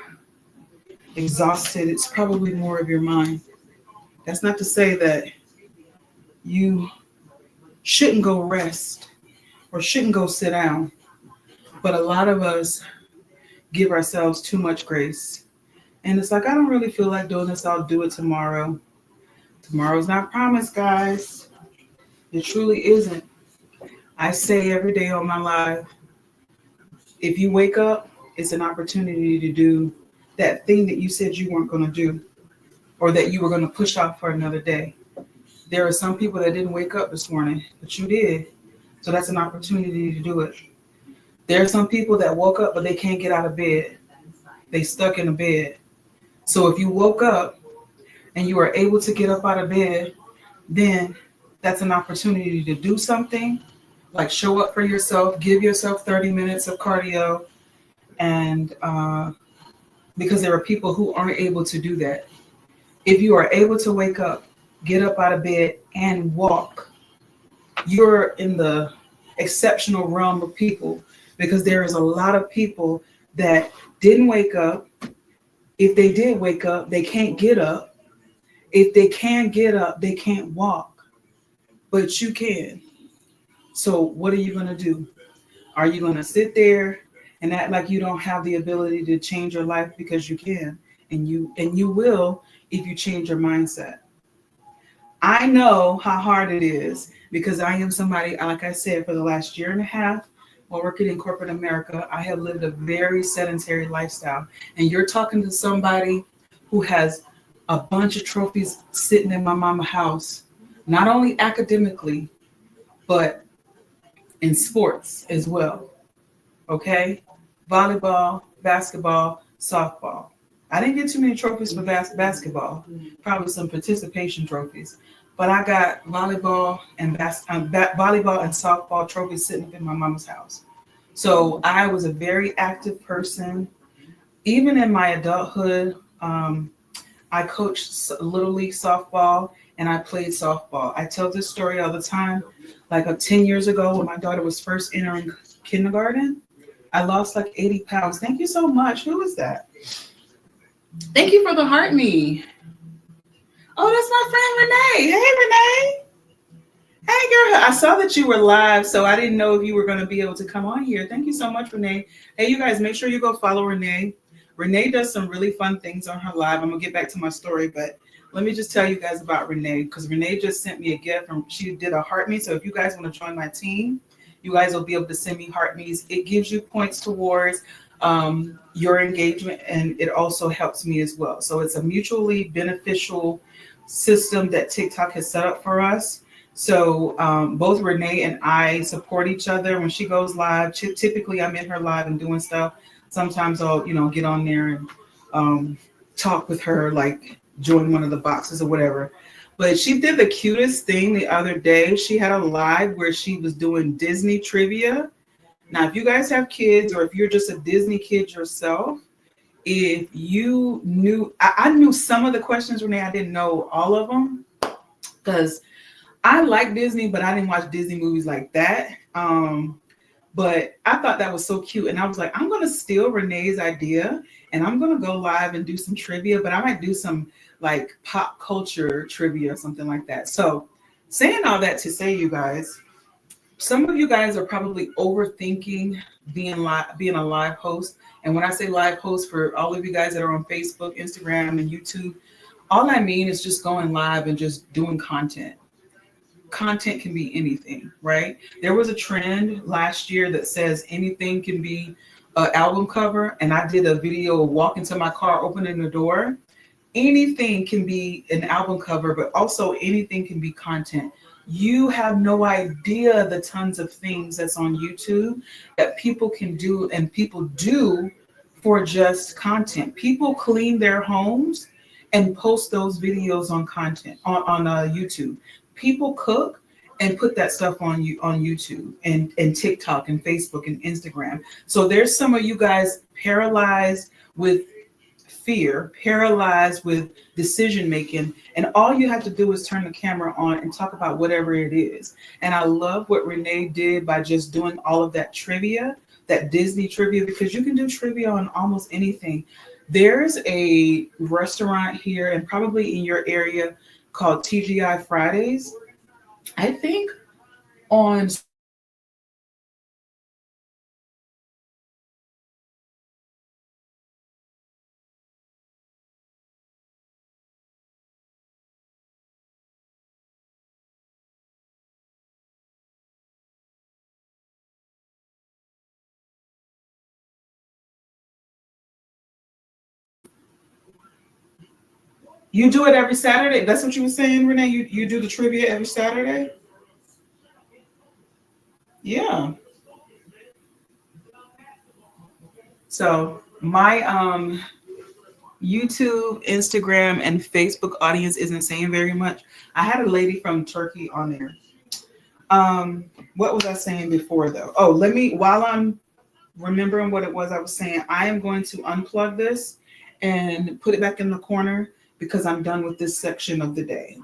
exhausted, it's probably more of your mind. That's not to say that you shouldn't go rest or shouldn't go sit down, but a lot of us give ourselves too much grace. And it's like, I don't really feel like doing this. I'll do it tomorrow. Tomorrow's not promised, guys. It truly isn't. I say every day on my live, if you wake up, it's an opportunity to do that thing that you said you weren't going to do or that you were going to push off for another day. There are some people that didn't wake up this morning, but you did. So that's an opportunity to do it. There are some people that woke up, but they can't get out of bed. They stuck in a bed. So if you woke up and you are able to get up out of bed, then that's an opportunity to do something, like show up for yourself, give yourself 30 minutes of cardio. And because there are people who aren't able to do that. If you are able to wake up, get up out of bed and walk, you're in the exceptional realm of people, because there is a lot of people that didn't wake up. If they did wake up, they can't get up. If they can get up, they can't walk, but you can. So what are you going to do? Are you going to sit there and act like you don't have the ability to change your life, because you can, and you will if you change your mindset. I know how hard it is because I am somebody, like I said, for the last year and a half while working in corporate America, I have lived a very sedentary lifestyle. And you're talking to somebody who has a bunch of trophies sitting in my mama house, not only academically, but in sports as well. Okay? Volleyball, basketball, softball. I didn't get too many trophies for basketball, probably some participation trophies, but I got volleyball and softball trophies sitting up in my mama's house. So I was a very active person. Even in my adulthood, I coached little league softball and I played softball. I tell this story all the time. Like 10 years ago, when my daughter was first entering kindergarten, I lost like 80 pounds. Thank you so much. Who is that? Thank you for the heart me. Oh, that's my friend Renee. Hey, Renee. Hey, girl. I saw that you were live, so I didn't know if you were going to be able to come on here. Thank you so much, Renee. Hey, you guys, make sure you go follow Renee. Renee does some really fun things on her live. I'm going to get back to my story, but let me just tell you guys about Renee, because Renee just sent me a gift. She did a heart me. So if you guys want to join my team, you guys will be able to send me heart me's. It gives you points towards your engagement, and it also helps me as well. So it's a mutually beneficial system that TikTok has set up for us. So both Renee and I support each other. When she goes live, typically I'm in her live and doing stuff. Sometimes I'll, get on there and talk with her, like join one of the boxes or whatever. But she did the cutest thing the other day. She had a live where she was doing Disney trivia. Now, if you guys have kids, or if you're just a Disney kid yourself, if you knew, I knew some of the questions, Renee. I didn't know all of them because I like Disney, but I didn't watch Disney movies like that. But I thought that was so cute. And I was like, I'm going to steal Renee's idea and I'm going to go live and do some trivia, but I might do some like pop culture trivia or something like that. So saying all that to say, you guys, some of you guys are probably overthinking being a live host. And when I say live host, for all of you guys that are on Facebook, Instagram, and YouTube, all I mean is just going live and just doing content. Content can be anything, right? There was a trend last year that says anything can be an album cover. And I did a video of walking to my car, opening the door. Anything can be an album cover, but also anything can be content. You have no idea the tons of things that's on YouTube that people can do and people do for just content. People clean their homes and post those videos on content on YouTube. People cook and put that stuff on YouTube and TikTok and Facebook and Instagram. So there's some of you guys paralyzed with fear, paralyzed with decision making, and all you have to do is turn the camera on and talk about whatever it is. And I love what Renee did by just doing all of that trivia, that Disney trivia, because you can do trivia on almost anything. There's a restaurant here and probably in your area called TGI Fridays. I think on you do it every Saturday. That's what you were saying, Renee. You do the trivia every Saturday? Yeah. So my YouTube, Instagram, and Facebook audience isn't saying very much. I had a lady from Turkey on there. What was I saying before though? Oh, while I'm remembering what it was I was saying, I am going to unplug this and put it back in the corner because I'm done with this section of the day.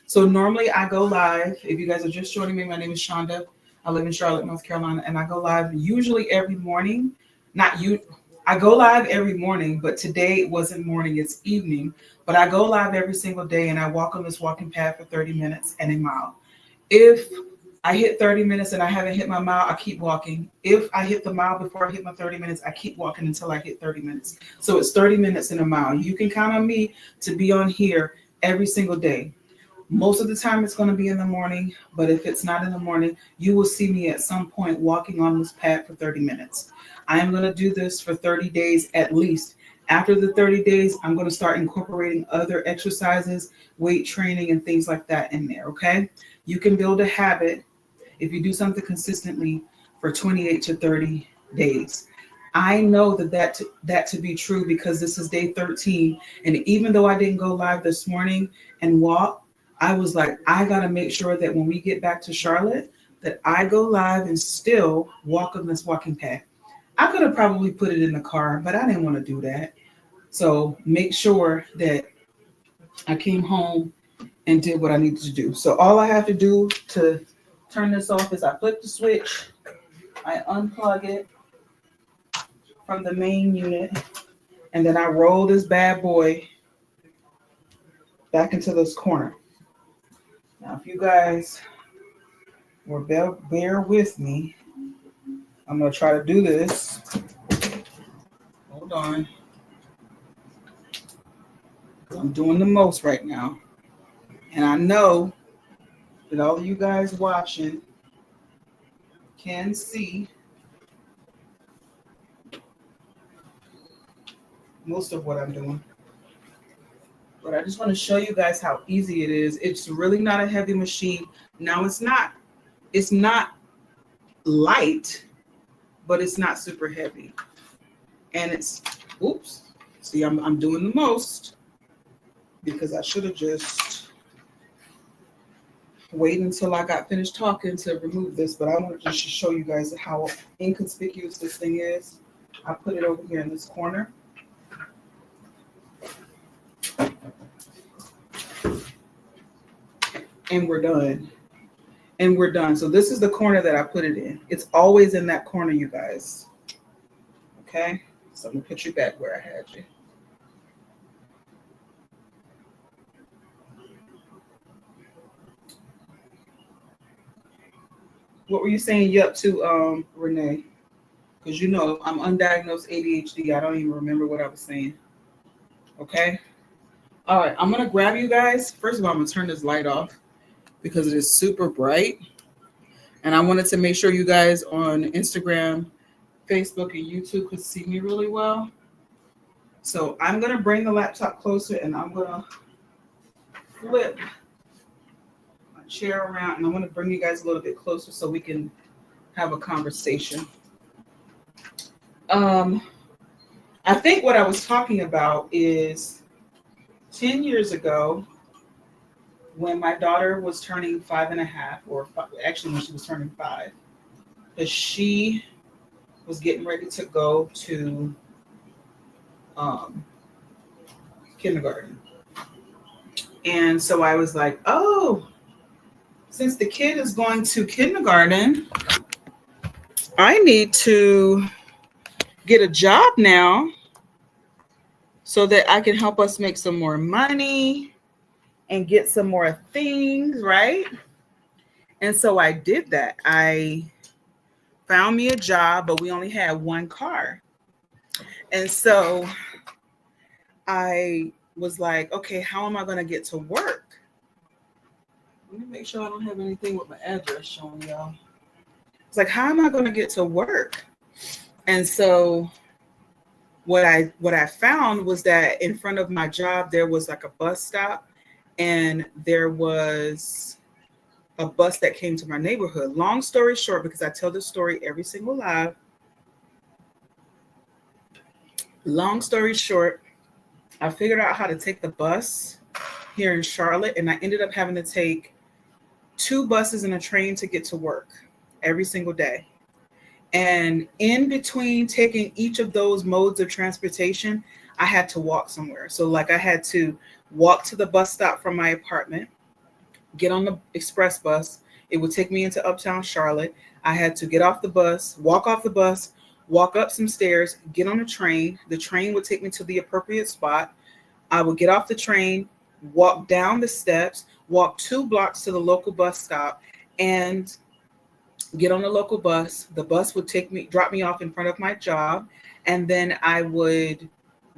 So normally I go live. If you guys are just joining me, my name is Shonda. I live in Charlotte, North Carolina, and I go live usually every morning. I go live every morning, but today it wasn't morning, it's evening. But I go live every single day and I walk on this walking path for 30 minutes and a mile. If I hit 30 minutes and I haven't hit my mile, I keep walking. If I hit the mile before I hit my 30 minutes, I keep walking until I hit 30 minutes. So it's 30 minutes in a mile. You can count on me to be on here every single day. Most of the time it's going to be in the morning, but if it's not in the morning, you will see me at some point walking on this pad for 30 minutes. I am going to do this for 30 days at least. After the 30 days, I'm going to start incorporating other exercises, weight training, and things like that in there, okay? You can build a habit if you do something consistently for 28 to 30 days. I know that to be true because this is day 13. And even though I didn't go live this morning and walk, I was like, I got to make sure that when we get back to Charlotte, that I go live and still walk on this walking path. I could have probably put it in the car, but I didn't want to do that. So make sure that I came home and did what I needed to do. So all I have to do to turn this off is I flip the switch, I unplug it from the main unit, and then I roll this bad boy back into this corner. Now, if you guys will bear with me, I'm going to try to do this. Hold on. I'm doing the most right now. And I know that all of you guys watching can see most of what I'm doing. But I just want to show you guys how easy it is. It's really not a heavy machine. Now it's not light, but it's not super heavy. And it's, oops, see, I'm doing the most because I should have just waited until I got finished talking to remove this, but I wanted to just show you guys how inconspicuous this thing is. I put it over here in this corner. And we're done. And we're done. So this is the corner that I put it in. It's always in that corner, you guys. Okay? So I'm going to put you back where I had you. What were you saying yup to, Renee? Because you know, I'm undiagnosed ADHD. I don't even remember what I was saying. Okay? All right. I'm going to grab you guys. First of all, I'm going to turn this light off because it is super bright. And I wanted to make sure you guys on Instagram, Facebook, and YouTube could see me really well. So I'm going to bring the laptop closer and I'm going to flip my chair around and I'm going to bring you guys a little bit closer so we can have a conversation. I think what I was talking about is 10 years ago, when my daughter was turning 5.5, or actually when she was turning 5, because she was getting ready to go to kindergarten. And so I was like, oh, since the kid is going to kindergarten, I need to get a job now so that I can help us make some more money and get some more things, right? And so I did that. I found me a job, but we only had one car. And so I was like, okay, how am I going to get to work? Let me make sure I don't have anything with my address showing, y'all. It's like, how am I going to get to work? And so what I found was that in front of my job, there was like a bus stop. And there was a bus that came to my neighborhood. Long story short, because I tell this story every single live. Long story short, I figured out how to take the bus here in Charlotte, and I ended up having to take 2 buses and a train to get to work every single day. And in between taking each of those modes of transportation, I had to walk somewhere. So like I had to walk to the bus stop from my apartment, get on the express bus. It would take me into uptown Charlotte. I had to get off the bus, walk off the bus, walk up some stairs, get on a train. The train would take me to the appropriate spot. I would get off the train, walk down the steps, walk 2 blocks to the local bus stop, and get on the local bus. The bus would drop me off in front of my job, and then I would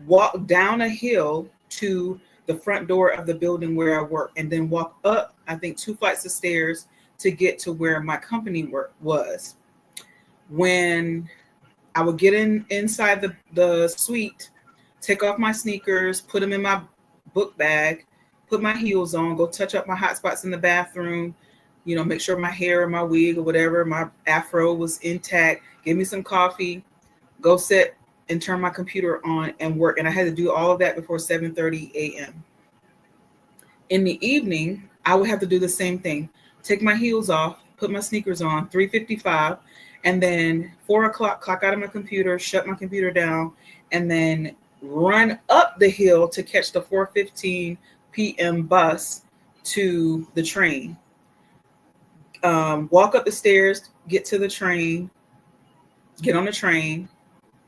walk down a hill to the front door of the building where I work, and then walk up, I think, 2 flights of stairs to get to where my company work was. When I would get inside the suite, take off my sneakers, put them in my book bag, put my heels on, go touch up my hot spots in the bathroom, make sure my hair or my wig or whatever, my afro was intact, give me some coffee, go sit and turn my computer on and work. And I had to do all of that before 7:30 a.m. In the evening, I would have to do the same thing. Take my heels off, put my sneakers on, 3:55, and then 4 o'clock, clock out of my computer, shut my computer down, and then run up the hill to catch the 4:15 p.m. bus to the train. Walk up the stairs, get to the train, get on the train.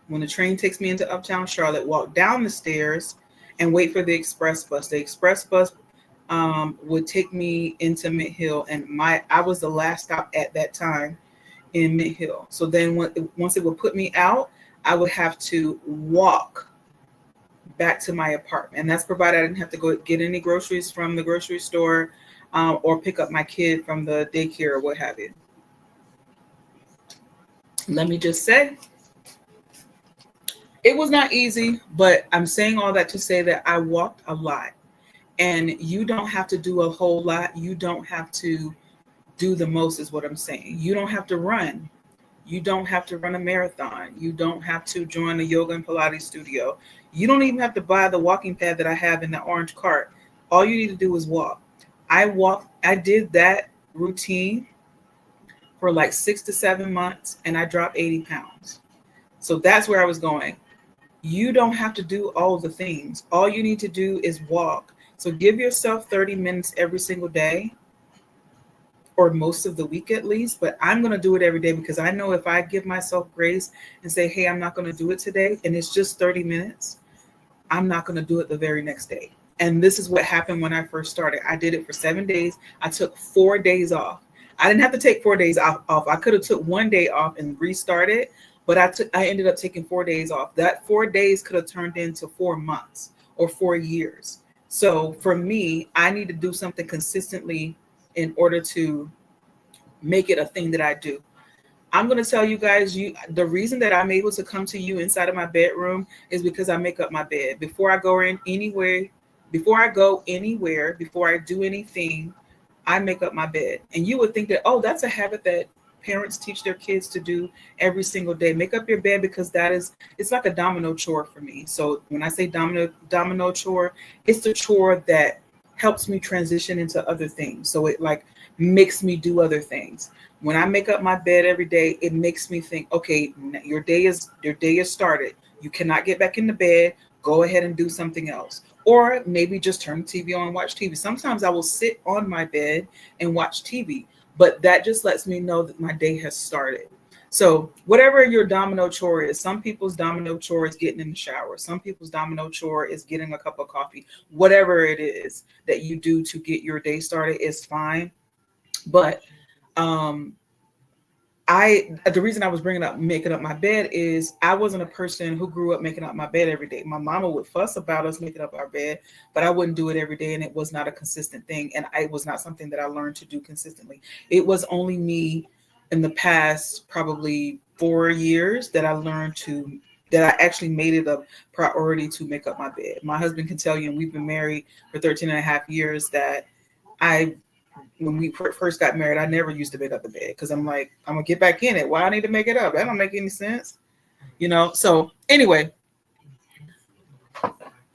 When the train takes me into Uptown Charlotte, walk down the stairs and wait for the express bus. The express bus would take me into Mid Hill, and I was the last stop at that time in Mid Hill. So then once it would put me out, I would have to walk back to my apartment, and that's provided I didn't have to go get any groceries from the grocery store or pick up my kid from the daycare or what have you. Let me just say, it was not easy, but I'm saying all that to say that I walked a lot. And you don't have to do a whole lot. You don't have to do the most, is what I'm saying. You don't have to run. You don't have to run a marathon. You don't have to join a yoga and Pilates studio. You don't even have to buy the walking pad that I have in the orange cart. All you need to do is walk. I did that routine for like 6 to 7 months, and I dropped 80 pounds. So that's where I was going. You don't have to do all of the things. All you need to do is walk. So give yourself 30 minutes every single day, or most of the week at least. But I'm going to do it every day, because I know if I give myself grace and say, hey, I'm not going to do it today, and it's just 30 minutes, I'm not going to do it the very next day. And this is what happened when I first started. I did it for 7 days. I took 4 days off. I didn't have to take 4 days off. I could have took 1 day off and restarted, but I ended up taking 4 days off. That 4 days could have turned into 4 months or 4 years. So for me, I need to do something consistently in order to make it a thing that I do. I'm going to tell you guys, the reason that I'm able to come to you inside of my bedroom is because I make up my bed. Before I go anywhere, before I do anything, I make up my bed. And you would think that, oh, that's a habit that parents teach their kids to do every single day. Make up your bed, because it's like a domino chore for me. So when I say domino chore, it's the chore that helps me transition into other things. So it like makes me do other things. When I make up my bed every day, it makes me think, okay, your day is started. You cannot get back in the bed. Go ahead and do something else. Or maybe just turn the TV on and watch TV. Sometimes I will sit on my bed and watch TV, but that just lets me know that my day has started. So whatever your domino chore is, some people's domino chore is getting in the shower. Some people's domino chore is getting a cup of coffee. Whatever it is that you do to get your day started is fine. But the reason I was bringing up making up my bed is I wasn't a person who grew up making up my bed every day. My mama would fuss about us making up our bed, but I wouldn't do it every day, and it was not a consistent thing, and it was not something that I learned to do consistently. It was only me in the past probably 4 years that I actually made it a priority to make up my bed. My husband can tell you, and we've been married for 13 and a half years, that when we first got married, I never used to make up the bed, because I'm like, I'm gonna get back in it. Why I need to make it up? That don't make any sense, So anyway,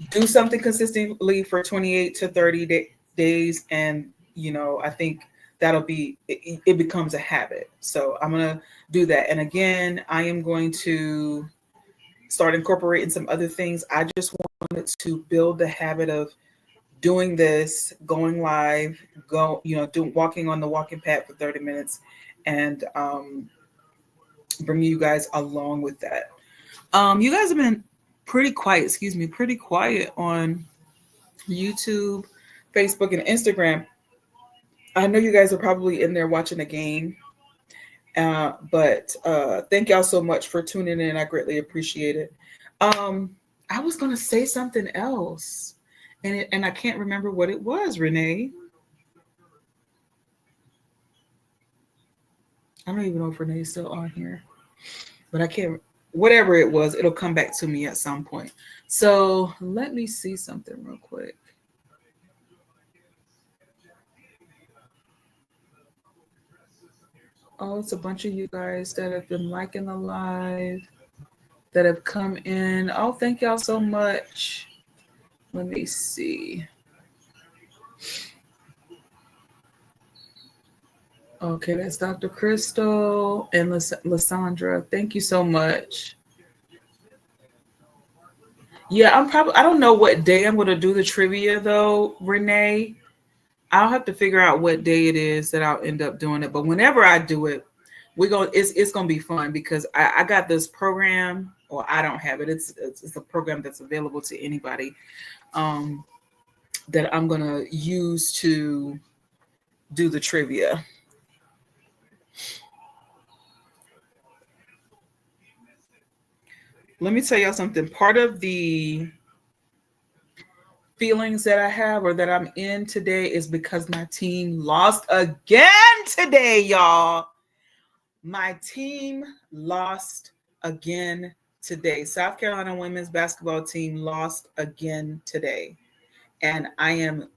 do something consistently for 28 to 30 days, and I think it becomes a habit. So I'm gonna do that, and again, I am going to start incorporating some other things. I just wanted to build the habit of doing this, going live, walking on the walking pad for 30 minutes, and bringing you guys along with that. You guys have been pretty quiet on YouTube, Facebook, and Instagram. I know you guys are probably in there watching a game. But thank y'all so much for tuning in. I greatly appreciate it. I was gonna say something else, and I can't remember what it was, Renee. I don't even know if Renee's still on here, but I can't. Whatever it was, it'll come back to me at some point. So let me see something real quick. Oh, it's a bunch of you guys that have been liking the live, that have come in. Oh, thank y'all so much. Let me see. Okay, that's Dr. Crystal and Lysandra. Thank you so much. Yeah, I don't know what day I'm going to do the trivia though, Renee. I'll have to figure out what day it is that I'll end up doing it. But whenever I do it, it's gonna be fun because I got this program, or I don't have it. It's a program that's available to anybody, um, that I'm gonna use to do the trivia. Let me tell y'all something. Part of the feelings that I have or that I'm in today is because my team lost again today, y'all. My team lost again today. South Carolina women's basketball team lost again today. And I am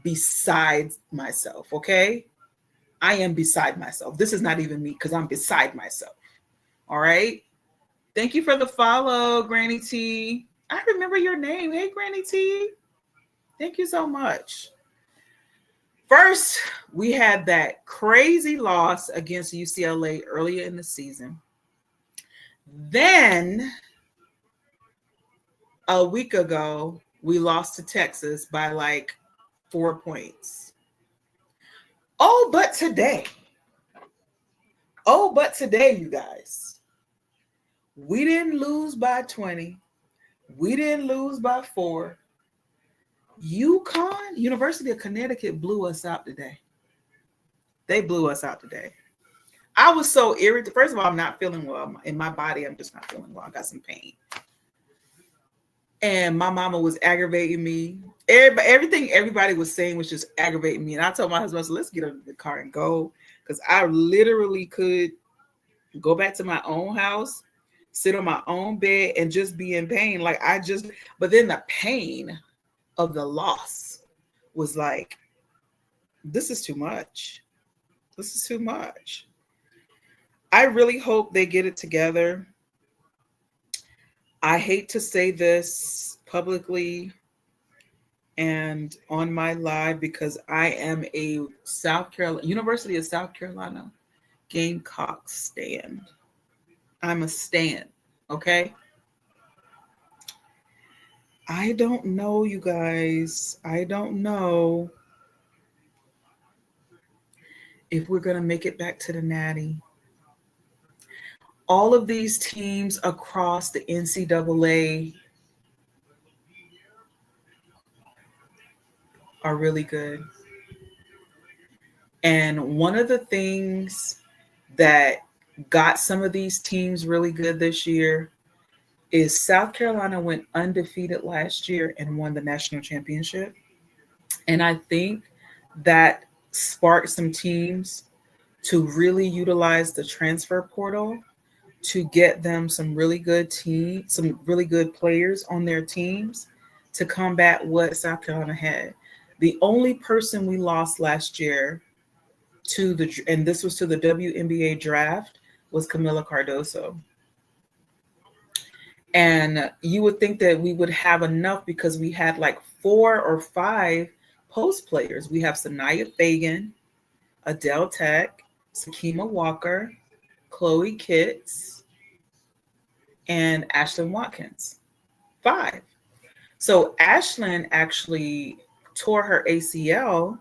beside myself, okay? I am beside myself. This is not even me because I'm beside myself. All right? Thank you for the follow, Granny T. I remember your name. Hey, Granny T. Thank you so much. First, we had that crazy loss against UCLA earlier in the season. Then, a week ago, we lost to Texas by like 4 points. But today, you guys, we didn't lose by 20. We didn't lose by 4. UConn, University of Connecticut, blew us out today. They blew us out today. I was so irritated. First of all, I'm not feeling well. In my body, I'm just not feeling well. I got some pain. And my mama was aggravating me. Everything everybody was saying was just aggravating me. And I told my husband, let's get in the car and go. Because I literally could go back to my own house, sit on my own bed, and just be in pain. But then the pain of the loss was like, this is too much. This is too much. I really hope they get it together. I hate to say this publicly and on my live because I am a University of South Carolina Gamecock stand. I'm a stand, okay? I don't know, you guys. I don't know if we're going to make it back to the Natty. All of these teams across the NCAA are really good. And one of the things that got some of these teams really good this year is South Carolina went undefeated last year and won the national championship. And I think that sparked some teams to really utilize the transfer portal to get them some really good players on their teams to combat what South Carolina had. The only person we lost last year and this was to the WNBA draft, was Camila Cardoso. And you would think that we would have enough because we had like 4 or 5 post players. We have Sanaya Fagan, Adele Tech, Sakima Walker, Chloe Kitts, and Ashlyn Watkins. 5. So Ashlyn actually tore her ACL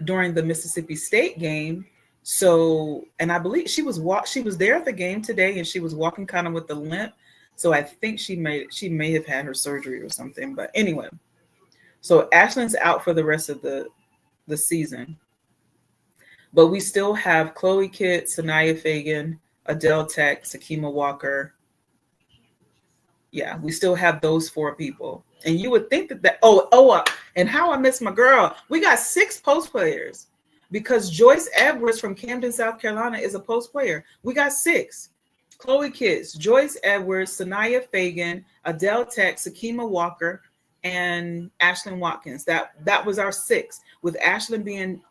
during the Mississippi State game. So, and I believe she was there at the game today, and she was walking kind of with the limp. So I think she may have had her surgery or something. But anyway, so Ashlyn's out for the rest of the season. But we still have Chloe Kitt, Sanaya Fagan, Adele Tech, Sakima Walker. Yeah, we still have those four people. And you would think and how I miss my girl. We got 6 post players because Joyce Edwards from Camden, South Carolina is a post player. We got 6. Chloe Kitts, Joyce Edwards, Sanaya Fagan, Adele Tech, Sakima Walker, and Ashlyn Watkins. That was our 6. With Ashlyn being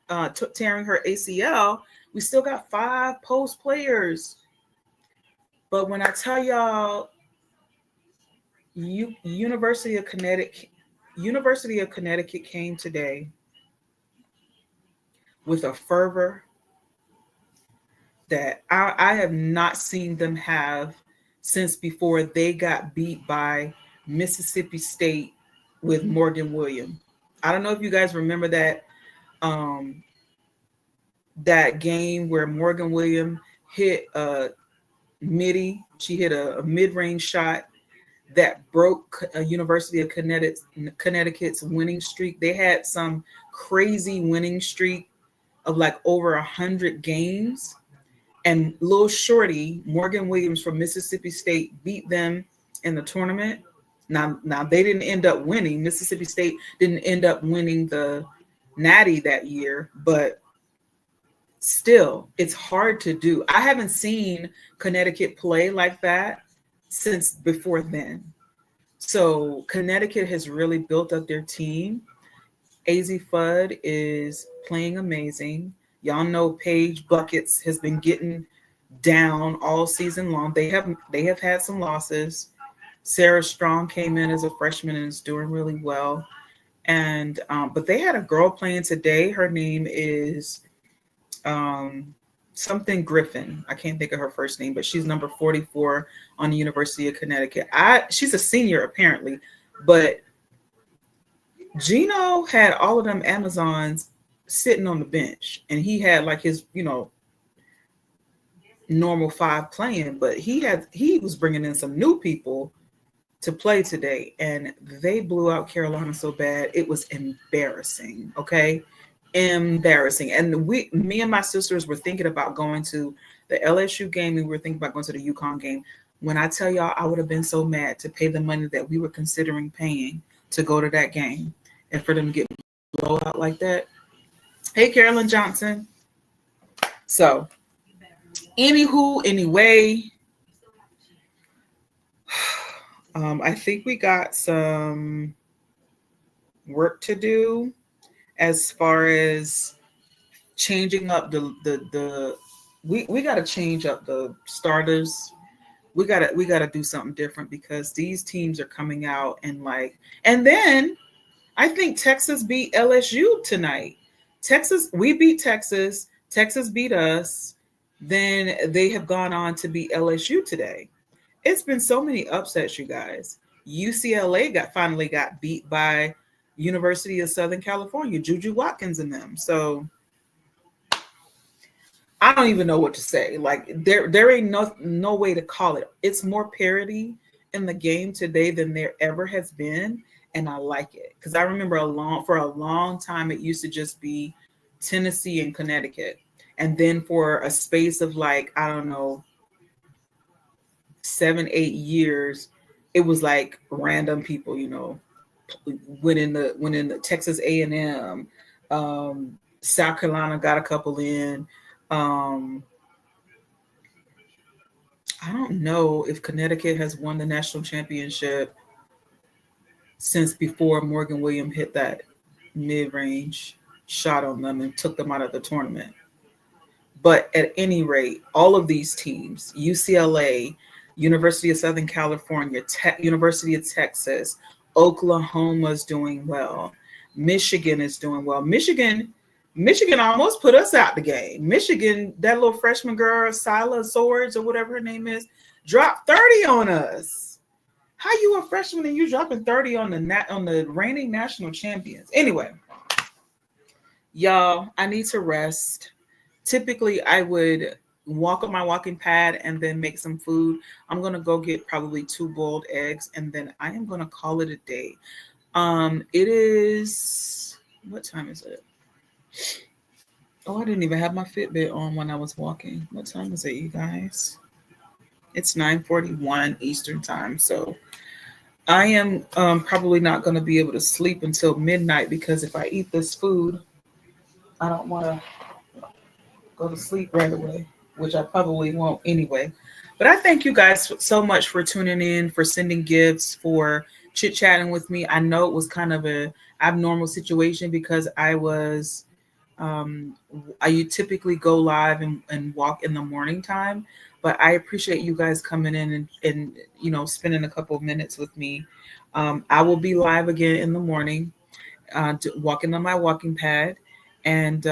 tearing her ACL, we still got 5 post players. But when I tell y'all, University of Connecticut came today with a fervor that I have not seen them have since before they got beat by Mississippi State with Morgan Williams. I don't know if you guys remember that game where Morgan Williams hit a midi. She hit a mid-range shot that broke a University of Connecticut's winning streak. They had some crazy winning streak of like over 100 games. And little shorty, Morgan Williams from Mississippi State, beat them in the tournament. Now they didn't end up winning. Mississippi State didn't end up winning the Natty that year, but still, it's hard to do. I haven't seen Connecticut play like that since before then. So Connecticut has really built up their team. AZ Fudd is playing amazing. Y'all know Paige Buckets has been getting down all season long. They have had some losses. Sarah Strong came in as a freshman and is doing really well. And but they had a girl playing today. Her name is something Griffin. I can't think of her first name, but she's number 44 on the University of Connecticut. She's a senior apparently, but Gino had all of them Amazons sitting on the bench, and he had like his, normal 5 playing, but he was bringing in some new people to play today, and they blew out Carolina so bad it was embarrassing. Okay, embarrassing. And me and my sisters were thinking about going to the LSU game, and we were thinking about going to the UConn game. When I tell y'all, I would have been so mad to pay the money that we were considering paying to go to that game, and for them to get blown out like that. Hey, Carolyn Johnson. So, anyway, I think we got some work to do as far as changing up we got to change up the starters. We got to do something different because these teams are coming out and then I think Texas beat LSU tonight. We beat Texas. Texas beat us. Then they have gone on to beat LSU today. It's been so many upsets, you guys. UCLA finally got beat by University of Southern California, Juju Watkins and them. So I don't even know what to say. Like there ain't no way to call it. It's more parity in the game today than there ever has been. And I like it because I remember for a long time, it used to just be Tennessee and Connecticut. And then for a space of 7-8 years, it was like random people, winning the Texas A&M, South Carolina got a couple in. I don't know if Connecticut has won the national championship since before Morgan Williams hit that mid-range shot on them and took them out of the tournament. But at any rate, all of these teams, UCLA, University of Southern California, University of Texas, Oklahoma is doing well. Michigan is doing well. Michigan almost put us out the game. Michigan, that little freshman girl, Sila Swords or whatever her name is, dropped 30 on us. How you a freshman and you dropping 30 on the reigning national champions? Anyway, y'all, I need to rest. Typically, I would walk on my walking pad and then make some food. I'm going to go get probably 2 boiled eggs, and then I am going to call it a day. It is, what time is it? Oh, I didn't even have my Fitbit on when I was walking. What time is it, you guys? It's 9:41 Eastern time. So I am probably not going to be able to sleep until midnight because if I eat this food, I don't want to go to sleep right away, which I probably won't anyway. But I thank you guys so much for tuning in, for sending gifts, for chit chatting with me. I know it was kind of a abnormal situation because um, I typically go live and walk in the morning time, but I appreciate you guys coming in and spending a couple of minutes with me. I will be live again in the morning, walking on my walking pad, and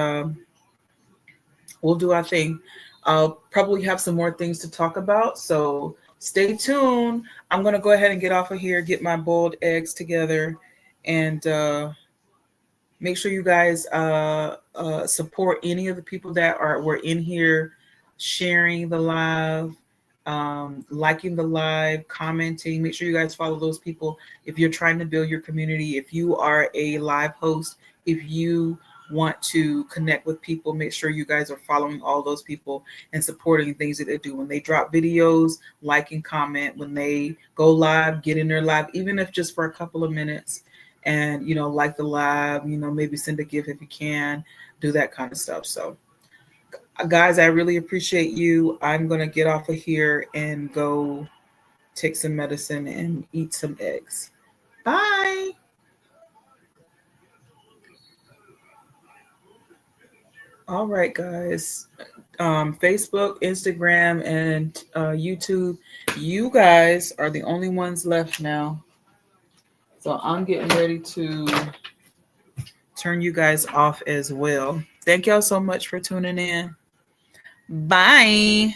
we'll do our thing. I'll probably have some more things to talk about, so stay tuned. I'm gonna go ahead and get off of here, get my boiled eggs together, and make sure you guys support any of the people that were in here, sharing the live, liking the live, commenting. Make sure you guys follow those people if you're trying to build your community. If you are a live host, if you want to connect with people, make sure you guys are following all those people and supporting things that they do. When they drop videos, like and comment. When they go live, get in their live, even if just for a couple of minutes, and like the live, maybe send a gift if you can, do that kind of stuff. So guys, I really appreciate you. I'm gonna get off of here and go take some medicine and eat some eggs. Bye. All right, guys. Facebook, Instagram, and YouTube, you guys are the only ones left now, so I'm getting ready to turn you guys off as well. Thank y'all so much for tuning in. Bye.